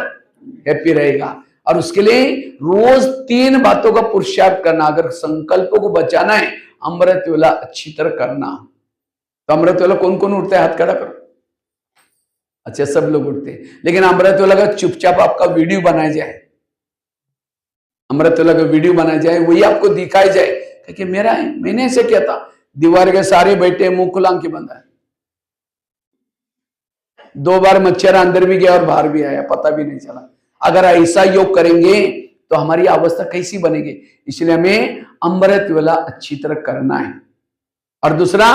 हैप्पी रहेगा। और उसके लिए रोज 3 बातों का पुरुषार्थ करना। अगर संकल्पों को बचाना है, अमृत वेला अच्छी तरह करना। तो अमृत वेला कौन कौन उठता है, हाथ खड़ा करो। अच्छा, सब लोग उठते हैं, लेकिन अमृत वेला का चुपचाप आपका वीडियो बनाया जाए, अमृत वेला का वीडियो बनाया जाए, वही आपको दिखाई जाए कि मेरा है, मैंने ऐसे किया था। दीवार के सारे बैठे, मुंह खुला के बंदा है, 2 बार मच्छर अंदर भी गया और बाहर भी आया, पता भी नहीं चला। अगर ऐसा योग करेंगे तो हमारी अवस्था कैसी बनेगी। इसलिए हमें अमृत वेला अच्छी तरह करना है। और दूसरा,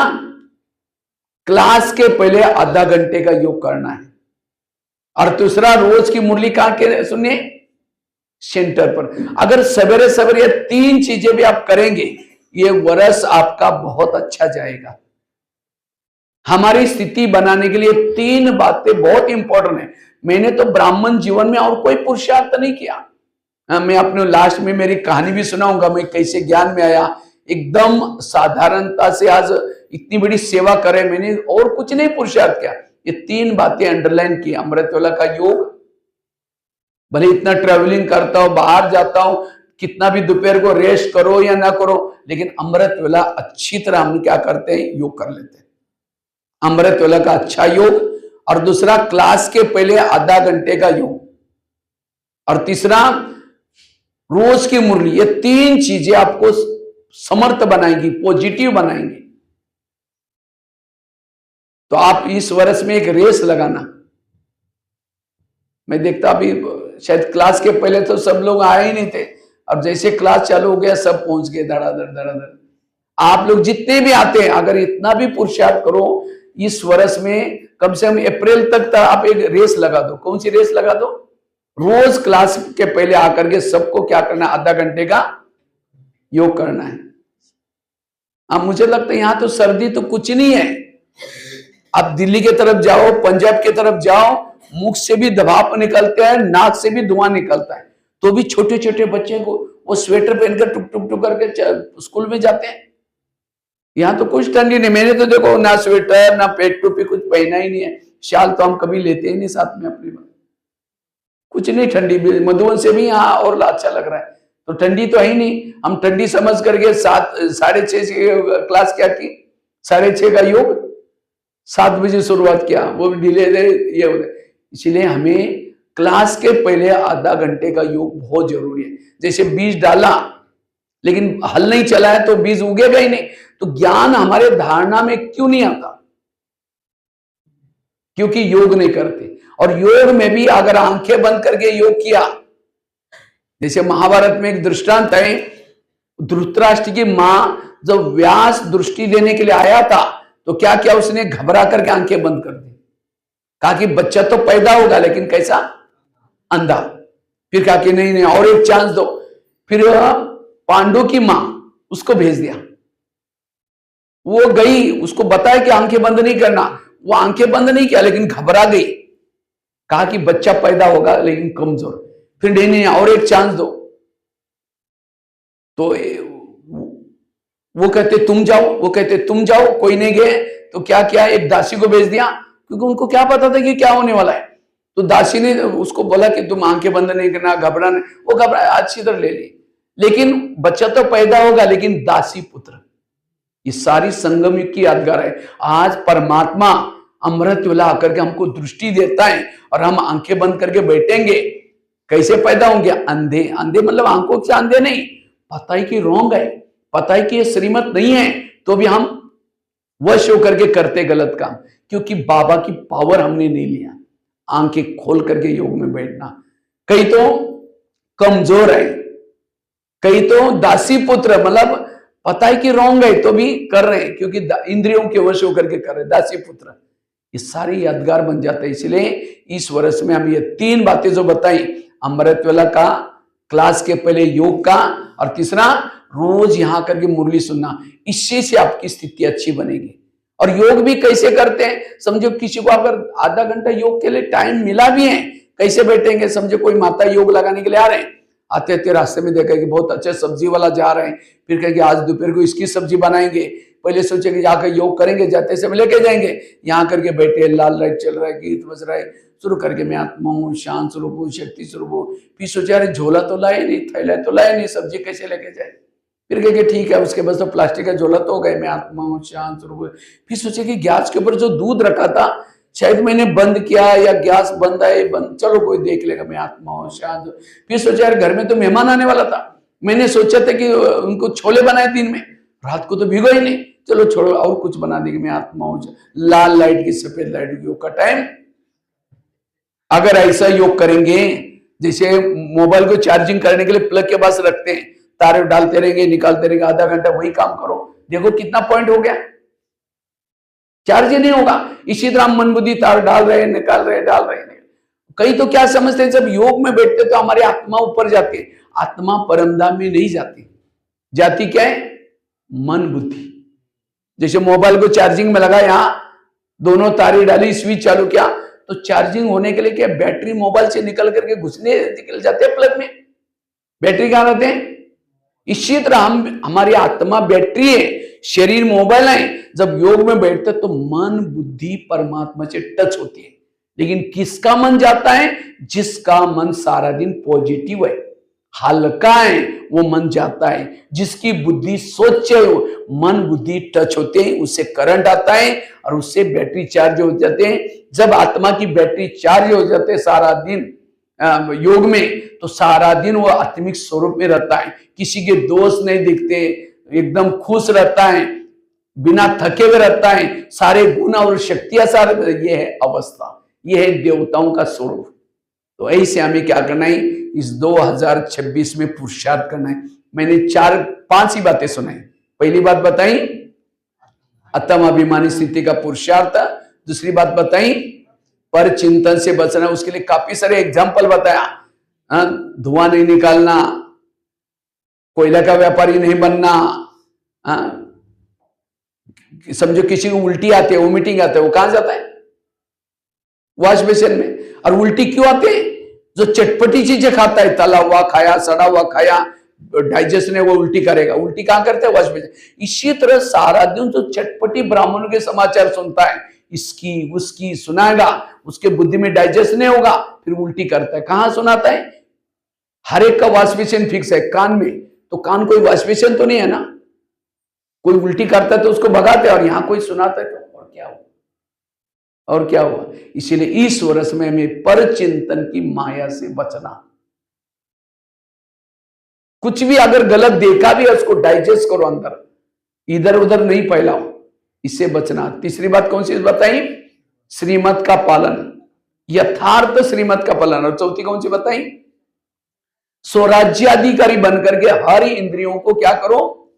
क्लास के पहले आधा घंटे का योग करना है। और दूसरा, रोज की मुरली कहां के सुनिए, सेंटर पर। अगर सवेरे सवेरे ये 3 चीजें भी आप करेंगे, ये वर्ष आपका बहुत अच्छा जाएगा। हमारी स्थिति बनाने के लिए 3 बातें बहुत इंपॉर्टेंट है। मैंने तो ब्राह्मण जीवन में और कोई पुरुषार्थ नहीं किया। मैं अपने लास्ट में मेरी कहानी भी सुनाऊंगा, मैं कैसे ज्ञान में आया। एकदम साधारणता से आज इतनी बड़ी सेवा करे, मैंने और कुछ नहीं पुरुषार्थ किया। ये 3 बातें अंडरलाइन की। अमृत वेला का योग, भले इतना ट्रेवलिंग करता हो, बाहर जाता हूं, कितना भी दोपहर को रेस्ट करो या ना करो, लेकिन अमृत वेला अच्छी तरह हम क्या करते हैं, योग कर लेते हैं। अमृत वेला का अच्छा योग। और दूसरा, क्लास के पहले आधा घंटे का योग। और तीसरा रोज की मुरली। ये तीन चीजें आपको समर्थ बनाएंगी, पॉजिटिव बनाएंगी। तो आप इस वर्ष में एक रेस लगाना। मैं देखता अभी शायद क्लास के पहले तो सब लोग आए ही नहीं थे, अब जैसे क्लास चालू हो गया सब पहुंच गए धड़ाधड़ धड़ाधड़। आप लोग जितने भी आते हैं, अगर इतना भी पुरुषार्थ करो इस वर्ष में, कम से कम अप्रैल तक आप एक रेस लगा दो। कौन सी रेस लगा दो? रोज क्लास के पहले आकर के सबको क्या करना है, आधा घंटे का योग करना है। अब मुझे लगता है यहां तो सर्दी तो कुछ नहीं है। आप दिल्ली की तरफ जाओ, पंजाब की तरफ जाओ, मुख से भी दबाव निकलता है, नाक से भी धुआं निकलता है, तो भी छोटे छोटे बच्चे को वो स्वेटर पहनकर टुक टुक टुक करके स्कूल में जाते हैं। यहाँ तो कुछ ठंडी नहीं। मैंने तो देखो ना स्वेटर ना पेट टोपी कुछ पहना ही नहीं है। शाल तो हम कभी लेते ही नहीं साथ में अपनी बात। कुछ नहीं, ठंडी भी मधुबन से भी यहाँ और अच्छा लग रहा है, तो ठंडी तो है ही नहीं। हम ठंडी समझ करके 7:30 से क्लास क्या की, 6:30 का योग 7 बजे शुरुआत किया, वो भी डिले ये हो। इसलिए हमें क्लास के पहले आधा घंटे का योग बहुत जरूरी है। जैसे बीज डाला लेकिन हल नहीं चला है तो बीज उगेगा ही नहीं। तो ज्ञान हमारे धारणा में क्यों नहीं आता? क्योंकि योग नहीं करते। और योग में भी अगर आंखें बंद करके योग किया, जैसे महाभारत में एक दृष्टांत है, धृतराष्ट्र की मां जब व्यास दृष्टि देने के लिए आया था तो क्या किया उसने, घबरा करके आंखें बंद कर दी। कहा कि बच्चा तो पैदा होगा लेकिन कैसा, अंधा। फिर कहा कि नहीं नहीं और एक चांस दो। फिर पांडु की मां उसको भेज दिया, वो गई, उसको बताया कि आंखें बंद नहीं करना। वो आंखें बंद नहीं किया लेकिन घबरा गई, कहा कि बच्चा पैदा होगा लेकिन कमजोर। फिर नहीं नहीं और एक चांस दो। तो वो कहते तुम जाओ, वो कहते तुम जाओ, कोई नहीं गए। तो क्या किया, एक दासी को भेज दिया, क्योंकि उनको क्या पता था कि क्या होने वाला है। तो दासी ने उसको बोला कि तुम आंखें बंद नहीं करना, घबराना। वो घबराया, अच्छी तरह ले ली, लेकिन बच्चा तो पैदा होगा लेकिन दासी पुत्र। ये सारी संगम युग की यादगार है। आज परमात्मा अमृत वेला आकर के हमको दृष्टि देता है और हम आंखें बंद करके बैठेंगे। कैसे पैदा होंगे? अंधे। अंधे मतलब आंखों से अंधे नहीं, पता है कि रॉन्ग है, पता है कि ये श्रीमत नहीं है, तो भी हम वश होकर के करते गलत काम, क्योंकि बाबा की पावर हमने नहीं लिया। आंखें खोल करके योग में बैठना। कई तो कमजोर है, कई तो दासी पुत्र, मतलब पता है कि रॉन्ग है तो भी कर रहे हैं, क्योंकि इंद्रियों के वश होकर के कर रहे, दासी पुत्र। ये सारी यादगार बन जाता है। इसलिए इस वर्ष में हम ये 3 बातें जो बताई, अमृत वेला का, क्लास के पहले योग का, और तीसरा रोज यहां करके मुरली सुनना, इससे से आपकी स्थिति अच्छी बनेगी। और योग भी कैसे करते हैं, समझो किसी को अगर आधा घंटा योग के लिए टाइम मिला भी है, कैसे बैठेंगे? समझो कोई माता योग लगाने के लिए आ रहे हैं, आते आते रास्ते में देखा कि बहुत अच्छे सब्जी वाला जा रहे हैं, फिर कहेंगे आज दोपहर को इसकी सब्जी बनाएंगे। पहले सोचेंगे जाकर योग करेंगे, जाते समय लेके जाएंगे, यहाँ करके बैठे, लाल लाइट चल रहा है, गीत बज रहा है, शुरू करके मैं आत्मा हूँ, शांत स्वरूप हूँ, शक्ति स्वरूप हूँ। फिर सोचा अरे झोला तो लाए नहीं, थैला तो लाए नहीं, सब्जी कैसे लेके जाए? फिर कहेंगे ठीक है, उसके बाद तो प्लास्टिक का झोला तो हो गए, मैं आत्मा हूँ, शांत स्वरूप। फिर सोचे कि गैस के ऊपर जो दूध रखा था शायद मैंने बंद किया, या गैस बंद है, बंद, चलो कोई देख लेगा, मैं आत्मा हूँ, शांत। फिर सोचा यार घर में तो मेहमान आने वाला था, मैंने सोचा था कि उनको छोले बनाए दिन में, रात को तो भिगो ही नहीं, चलो छोड़ो और कुछ बना देंगे, मैं आत्मा हूँ। लाल लाइट की सफेद लाइट की योग का टाइम। अगर ऐसा योग करेंगे, जैसे मोबाइल को चार्जिंग करने के लिए प्लग के पास रखते हैं, तारे डालते रहेंगे निकालते रहेंगे, आधा घंटा वही काम करो, देखो कितना पॉइंट हो गया, चार्ज ही नहीं होगा। इसी तरह हम मन बुद्धि तार डाल रहे हैं, निकाल रहे हैं, डाल रहे हैं। कई तो क्या समझते हैं, जब योग में बैठते तो हमारी आत्मा ऊपर जाती है। आत्मा परमधाम में नहीं जाती, जाती क्या है? मन बुद्धि। जैसे मोबाइल को चार्जिंग में लगा, यहां दोनों तारे डाली, स्विच चालू किया, तो चार्जिंग होने के लिए क्या बैटरी मोबाइल से निकल करके घुसने निकल जाते हैं प्लग में, बैटरी कहां रहते हैं? इसी तरह हमारी आत्मा बैटरी है, शरीर मोबाइल है। जब योग में बैठते तो मन बुद्धि परमात्मा से टच होती है। लेकिन किसका मन जाता है? जिसका मन सारा दिन पॉजिटिव है, हल्का है, वो मन जाता है। जिसकी बुद्धि स्वच्छ है, मन बुद्धि टच होते हैं, उससे करंट आता है और उससे बैटरी चार्ज हो जाते हैं। जब आत्मा की बैटरी चार्ज हो जाते हैं सारा दिन, योग में, तो सारा दिन वो आत्मिक स्वरूप में रहता है, किसी के दोष नहीं दिखते, एकदम खुश रहता है, बिना थके हुए रहता है, सारे गुण और शक्तियां सारे, ये है अवस्था, ये है देवताओं का स्वरूप। तो ऐसे हमें क्या करना है, इस 2026 में पुरुषार्थ करना है। मैंने 4-5 ही बातें सुनाई। पहली बात बताई आत्म अभिमानी स्थिति का पुरुषार्थ, दूसरी बात बताई पर चिंतन से बचना, उसके लिए काफी सारे एग्जाम्पल बताया। धुआं नहीं निकालना, कोयला का व्यापारी नहीं बनना, समझो किसी को उल्टी आती है, वोमिटिंग आते है, वो कहां जाता है, वॉश बेसिन में। और उल्टी क्यों आते हैं, जो चटपटी चीजें खाता है, तला हुआ खाया, सड़ा हुआ खाया, डाइजेशन है, वो उल्टी करेगा। उल्टी कहां करते हैं, वॉश बेसिन। इसी तरह सारा दिन जो चटपटी ब्राह्मणों के समाचार सुनता है, इसकी उसकी सुनाएगा, उसके बुद्धि में डाइजेशन नहीं होगा, फिर उल्टी करता है। कहां सुनाता है, हर एक का वॉश बेसिन फिक्स है कान में, तो कान कोई वॉश बेसिन तो नहीं है ना, कोई उल्टी करता है तो उसको भगाते, और यहां कोई सुनाता है तो और क्या हुआ, और क्या हुआ। इसीलिए इस वर्ष में हमें पर चिंतन की माया से बचना। कुछ भी अगर गलत देखा भी है, उसको डाइजेस्ट करो अंदर, इधर उधर नहीं फैलाओ, इससे बचना। तीसरी बात कौन सी बताई, श्रीमत का पालन, यथार्थ श्रीमत का पालन। और चौथी कौन सी बताई, स्वराज्याधिकारी बनकर के हर इंद्रियों को क्या करो,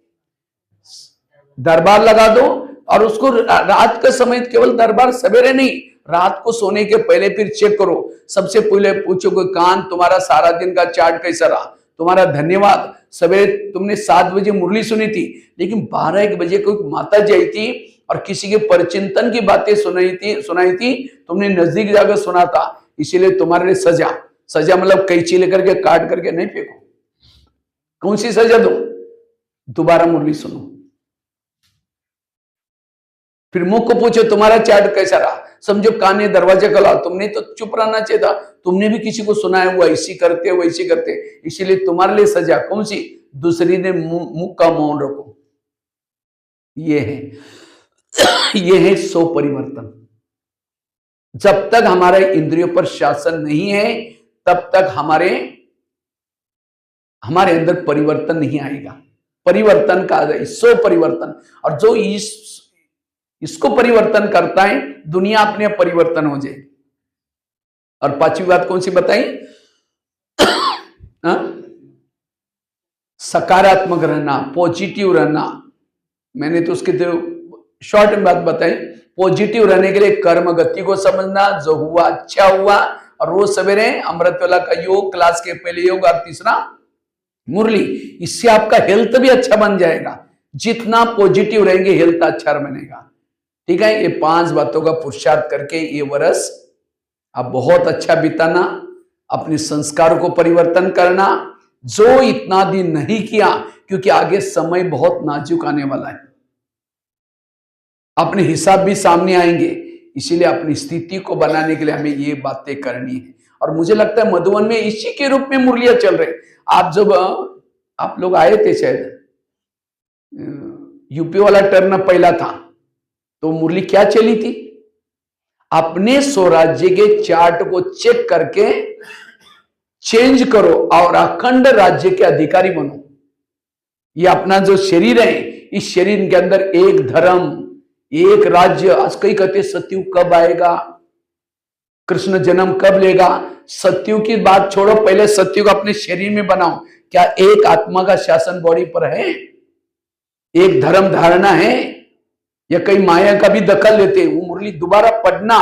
दरबार लगा दो। और उसको रात के समय, केवल दरबार सवेरे नहीं, रात को सोने के पहले फिर चेक करो। सबसे पहले पूछो कि कान, तुम्हारा सारा दिन का चार्ट कैसा रहा, तुम्हारा धन्यवाद। सवेरे तुमने 7 बजे मुरली सुनी थी, लेकिन 12-1 बजे कोई माता जी आई थी और किसी के परचिंतन की बातें सुनाई थी, तुमने नजदीक जाकर सुना था, इसीलिए तुम्हारे लिए सजा मतलब कैंची लेकर के काट करके नहीं फेंको। कौन सी सजा दो, दोबारा मुरली सुनो। फिर मुख को पूछो तुम्हारा चार्ट कैसा रहा, समझो कान ने दरवाजा खोला, तुमने तो चुप रहना चाहिए था, तुमने भी किसी को सुनाया हुआ ऐसी करते वैसी करते, इसीलिए तुम्हारे लिए सजा कौन सी, दूसरी ने मुख का मौन रखो। ये है सो परिवर्तन। जब तक हमारे इंद्रियों पर शासन नहीं है, तब तक हमारे अंदर परिवर्तन नहीं आएगा। परिवर्तन का सो परिवर्तन, और जो इसको परिवर्तन करता है, दुनिया अपने आप परिवर्तन हो जाएगी। और 5वीं बात कौन सी बताई, सकारात्मक रहना, पॉजिटिव रहना। मैंने तो उसके शॉर्ट में बात बताई। पॉजिटिव रहने के लिए कर्म गति को समझना, जो हुआ अच्छा हुआ, और रोज सवेरे अमृतवेला का योग, क्लास के पहले योग, और तीसरा मुरली। इससे आपका हेल्थ भी अच्छा बन जाएगा। जितना पॉजिटिव रहेंगे, हेल्थ अच्छा बनेगा। ठीक है, ये 5 बातों का पुरुषार्थ करके ये वर्ष आप बहुत अच्छा बिताना, अपने संस्कारों को परिवर्तन करना, जो इतना दिन नहीं किया, क्योंकि आगे समय बहुत नाजुक आने वाला है, अपने हिसाब भी सामने आएंगे। इसीलिए अपनी स्थिति को बनाने के लिए हमें ये बातें करनी है। और मुझे लगता है मधुबन में इसी के रूप में मुरलियां चल रहे। आप लोग आए थे शायद, यूपी वाला टर्न पहला था, तो मुरली क्या चली थी, अपने स्वराज्य के चार्ट को चेक करके चेंज करो और अखंड राज्य के अधिकारी बनो। ये अपना जो शरीर है, इस शरीर के अंदर एक धर्म, एक राज्य। आज कई कहते सत्युग कब आएगा, कृष्ण जन्म कब लेगा। सत्युग की बात छोड़ो, पहले सत्युग अपने शरीर में बनाओ। क्या एक आत्मा का शासन बॉडी पर है, एक धर्म धारणा है, या कई माया का भी दखल लेते हैं। वो मुरली दोबारा पढ़ना,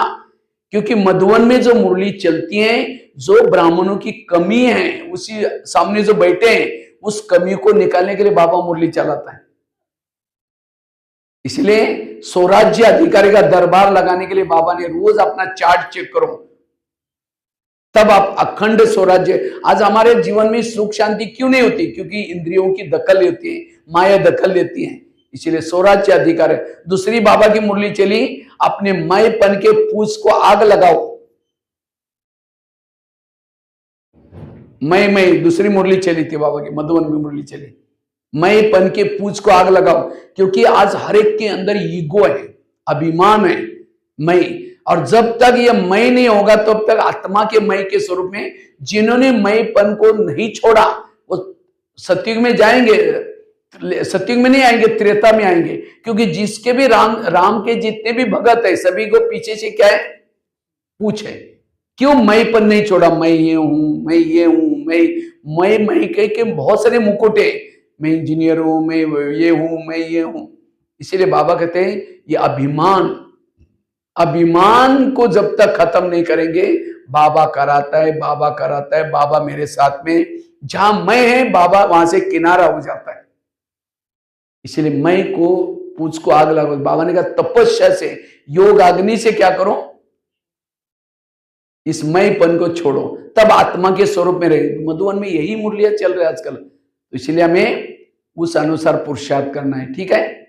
क्योंकि मधुबन में जो मुरली चलती है, जो ब्राह्मणों की कमी है, उसी सामने जो बैठे हैं, उस कमी को निकालने के लिए बाबा मुरली चलाता है। इसलिए स्वराज्य अधिकारी का दरबार लगाने के लिए बाबा ने रोज अपना चार्ट चेक करो, तब आप अखंड स्वराज्य। आज हमारे जीवन में सुख शांति क्यों नहीं होती, क्योंकि इंद्रियों की दखल लेती है, माया दखल लेती है। इसीलिए स्वराज्य अधिकार है। दूसरी बाबा की मुरली चली, अपने मैपन के पूछ को आग लगाओ। मैं दूसरी मुरली चली थी बाबा की, मधुबन में मुरली चली, मैपन के पूछ को आग लगाओ। क्योंकि आज हर एक के अंदर ईगो है, अभिमान है। मैं और जब तक ये मैं नहीं होगा तब तक आत्मा के मैं के स्वरूप में जिन्होंने मैंपन को नहीं छोड़ा वो सतयुग में जाएंगे, सतयुग में नहीं आएंगे, त्रेता में आएंगे। क्योंकि जिसके भी राम के जितने भी भगत है सभी को पीछे से क्या है, पूछे क्यों मैंपन नहीं छोड़ा, मैं ये हूं, मैं ये हूं, मैं कह के बहुत सारे मुकुटे, मैं इंजीनियर हूं, मैं ये हूं, मैं ये हूं। इसीलिए बाबा कहते हैं ये अभिमान को जब तक खत्म नहीं करेंगे, बाबा कराता है, बाबा कराता है, बाबा मेरे साथ में, जहां मैं है बाबा वहां से किनारा हो जाता है। इसलिए मैं को पूछ को आग लगाओ। बाबा ने कहा तपस्या से, योग अग्नि से क्या करो, इस मैंपन को छोड़ो, तब आत्मा के स्वरूप में रहे। मधुवन में यही मुरलियां चल रहे आजकल, तो इसलिए हमें उस अनुसार पुरुषार्थ करना है। ठीक है।